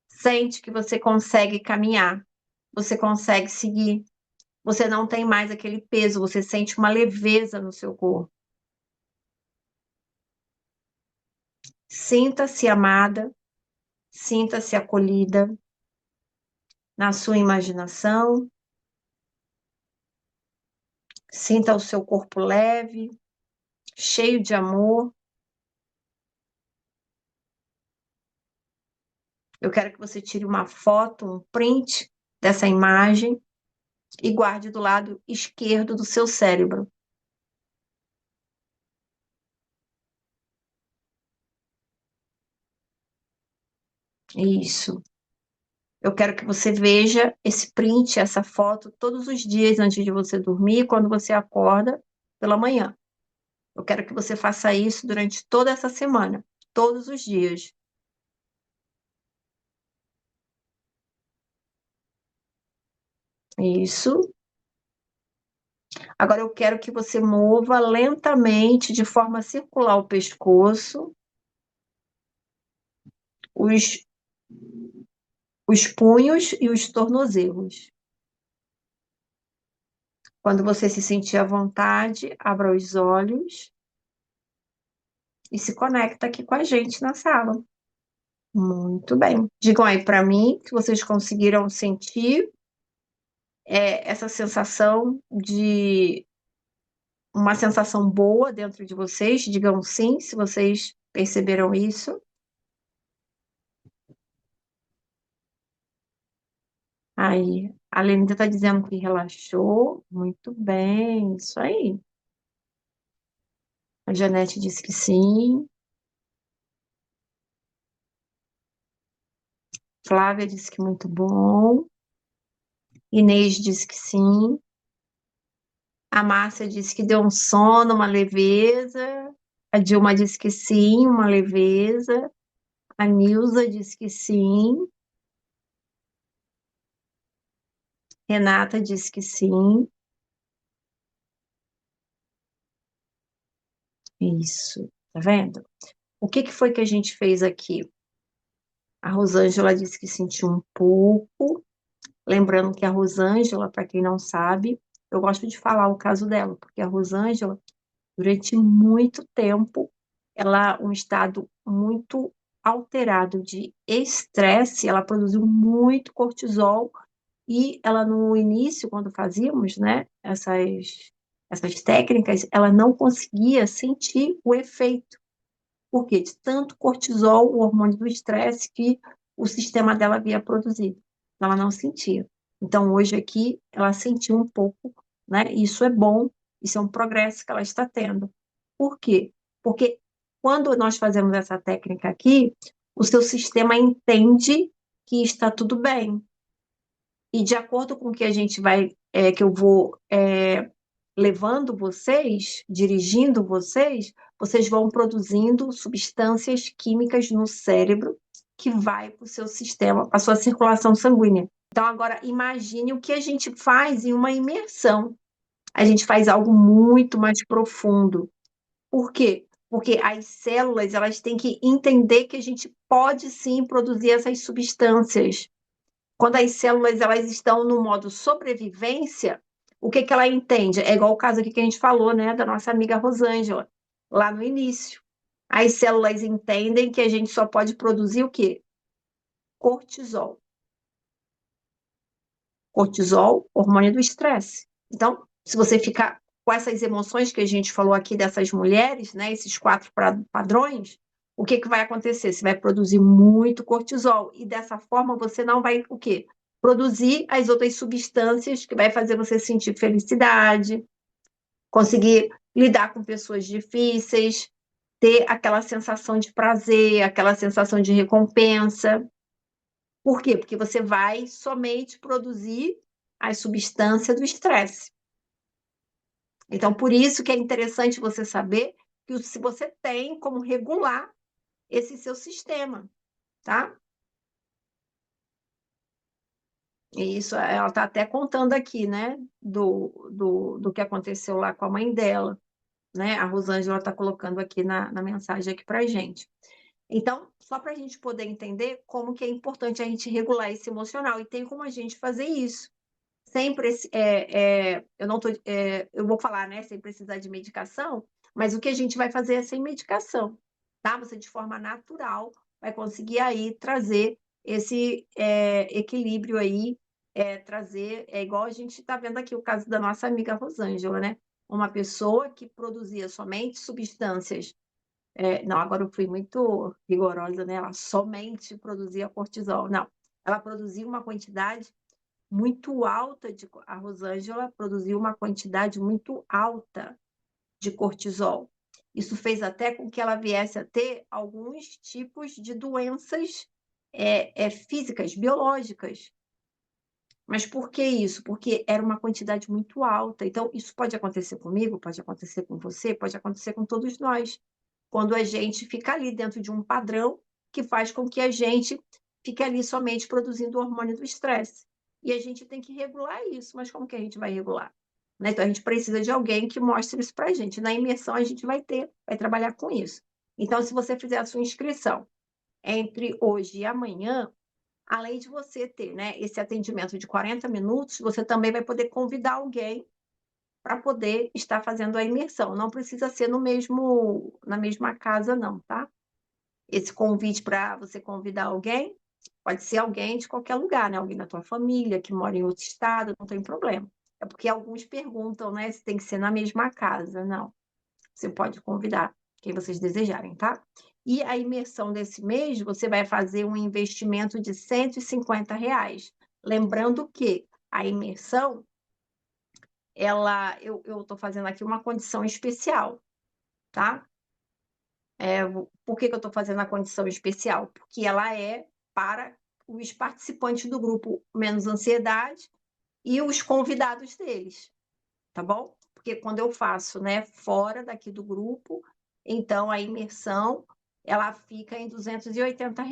sente que você consegue caminhar, você consegue seguir. Você não tem mais aquele peso, você sente uma leveza no seu corpo. Sinta-se amada, sinta-se acolhida na sua imaginação. Sinta o seu corpo leve, cheio de amor. Eu quero que você tire uma foto, um print dessa imagem e guarde do lado esquerdo do seu cérebro. Isso. Eu quero que você veja esse print, essa foto, todos os dias antes de você dormir, quando você acorda pela manhã. Eu quero que você faça isso durante toda essa semana, todos os dias. Isso. Agora eu quero que você mova lentamente, de forma circular o pescoço, os, os punhos e os tornozelos. Quando você se sentir à vontade, abra os olhos e se conecta aqui com a gente na sala. Muito bem. Digam aí para mim se vocês conseguiram sentir essa sensação de uma sensação boa dentro de vocês. Digam sim, se vocês perceberam isso. Aí, a Lenita está dizendo que relaxou. Muito bem, isso aí. A Janete disse que sim. Flávia disse que muito bom. Inês disse que sim. A Márcia disse que deu um sono, uma leveza. A Dilma disse que sim, uma leveza. A Nilza disse que sim. Renata disse que sim. Isso, tá vendo? O que que foi que a gente fez aqui? A Rosângela disse que sentiu um pouco. Lembrando que a Rosângela, para quem não sabe, eu gosto de falar o caso dela, porque a Rosângela, durante muito tempo, ela, um estado muito alterado de estresse, ela produziu muito cortisol e ela no início, quando fazíamos, né, essas técnicas, ela não conseguia sentir o efeito. Por quê? De tanto cortisol, o hormônio do estresse, que o sistema dela havia produzido. Ela não sentia. Então, hoje aqui, ela sentiu um pouco, né? Isso é bom, isso é um progresso que ela está tendo. Por quê? Porque quando nós fazemos essa técnica aqui, o seu sistema entende que está tudo bem. E de acordo com o que a gente vai, que eu vou levando vocês, dirigindo vocês, vocês vão produzindo substâncias químicas no cérebro que vai para o seu sistema, para a sua circulação sanguínea. Então, agora, imagine o que a gente faz em uma imersão. A gente faz algo muito mais profundo. Por quê? Porque as células, elas têm que entender que a gente pode sim produzir essas substâncias. Quando as células elas estão no modo sobrevivência, o que que ela entende? É igual o caso aqui que a gente falou, né, da nossa amiga Rosângela, lá no início. As células entendem que a gente só pode produzir o quê? Cortisol. Cortisol, hormônio do estresse. Então, se você ficar com essas emoções que a gente falou aqui dessas mulheres, né, esses quatro padrões, o que que vai acontecer? Você vai produzir muito cortisol e dessa forma você não vai o quê? Produzir as outras substâncias que vai fazer você sentir felicidade, conseguir lidar com pessoas difíceis, ter aquela sensação de prazer, aquela sensação de recompensa. Por quê? Porque você vai somente produzir as substâncias do estresse. Então, por isso que é interessante você saber que se você tem como regular esse seu sistema, tá? E isso ela está até contando aqui, né? Do que aconteceu lá com a mãe dela, né? A Rosângela está colocando aqui na mensagem aqui para gente. Então, só para a gente poder entender como que é importante a gente regular esse emocional e tem como a gente fazer isso. Sempre eu não tô, eu vou falar, né, sem precisar de medicação, mas o que a gente vai fazer é sem medicação, tá? Você de forma natural vai conseguir aí trazer esse equilíbrio aí, trazer, é igual a gente está vendo aqui o caso da nossa amiga Rosângela, né? Uma pessoa que produzia somente substâncias, não, agora eu fui muito rigorosa, né? Ela somente produzia cortisol, não. Ela produzia uma quantidade muito alta a Rosângela produziu uma quantidade muito alta de cortisol. Isso fez até com que ela viesse a ter alguns tipos de doenças físicas, biológicas. Mas por que isso? Porque era uma quantidade muito alta. Então, isso pode acontecer comigo, pode acontecer com você, pode acontecer com todos nós. Quando a gente fica ali dentro de um padrão que faz com que a gente fique ali somente produzindo o hormônio do estresse. E a gente tem que regular isso. Mas como que a gente vai regular? Né? Então, a gente precisa de alguém que mostre isso para a gente. Na imersão, a gente vai trabalhar com isso. Então, se você fizer a sua inscrição entre hoje e amanhã, além de você ter, né, esse atendimento de 40 minutos, você também vai poder convidar alguém para poder estar fazendo a imersão. Não precisa ser na mesma casa, não, tá? Esse convite para você convidar alguém, pode ser alguém de qualquer lugar, né? Alguém da tua família, que mora em outro estado, não tem problema. É porque alguns perguntam, né, se tem que ser na mesma casa. Não. Você pode convidar quem vocês desejarem, tá? E a imersão desse mês, você vai fazer um investimento de R$ 150. Lembrando que a imersão, eu estou fazendo aqui uma condição especial, tá? Por que que eu estou fazendo a condição especial? Porque ela é para os participantes do grupo Menos Ansiedade e os convidados deles, tá bom? Porque quando eu faço, né, fora daqui do grupo, então a imersão ela fica em R$ 280.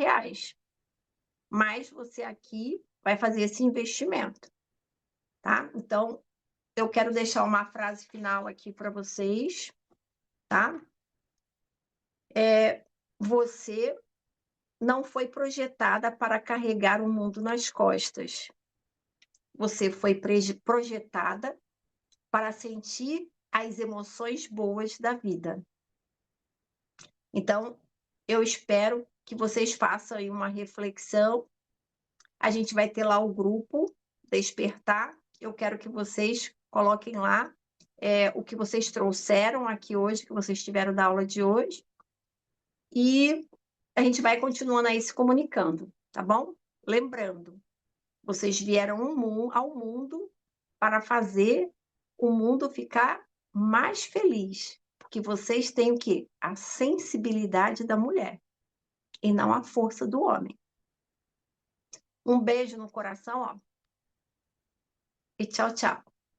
Mas você aqui vai fazer esse investimento, tá? Então, eu quero deixar uma frase final aqui para vocês, tá? Você não foi projetada para carregar o mundo nas costas. Você foi projetada para sentir as emoções boas da vida. Então, eu espero que vocês façam aí uma reflexão. A gente vai ter lá o grupo Despertar. Eu quero que vocês coloquem lá o que vocês trouxeram aqui hoje, que vocês tiveram da aula de hoje. E a gente vai continuando aí se comunicando, tá bom? Lembrando, vocês vieram ao mundo para fazer o mundo ficar mais feliz. Porque vocês têm o quê? A sensibilidade da mulher e não a força do homem. Um beijo no coração, ó. E tchau, tchau.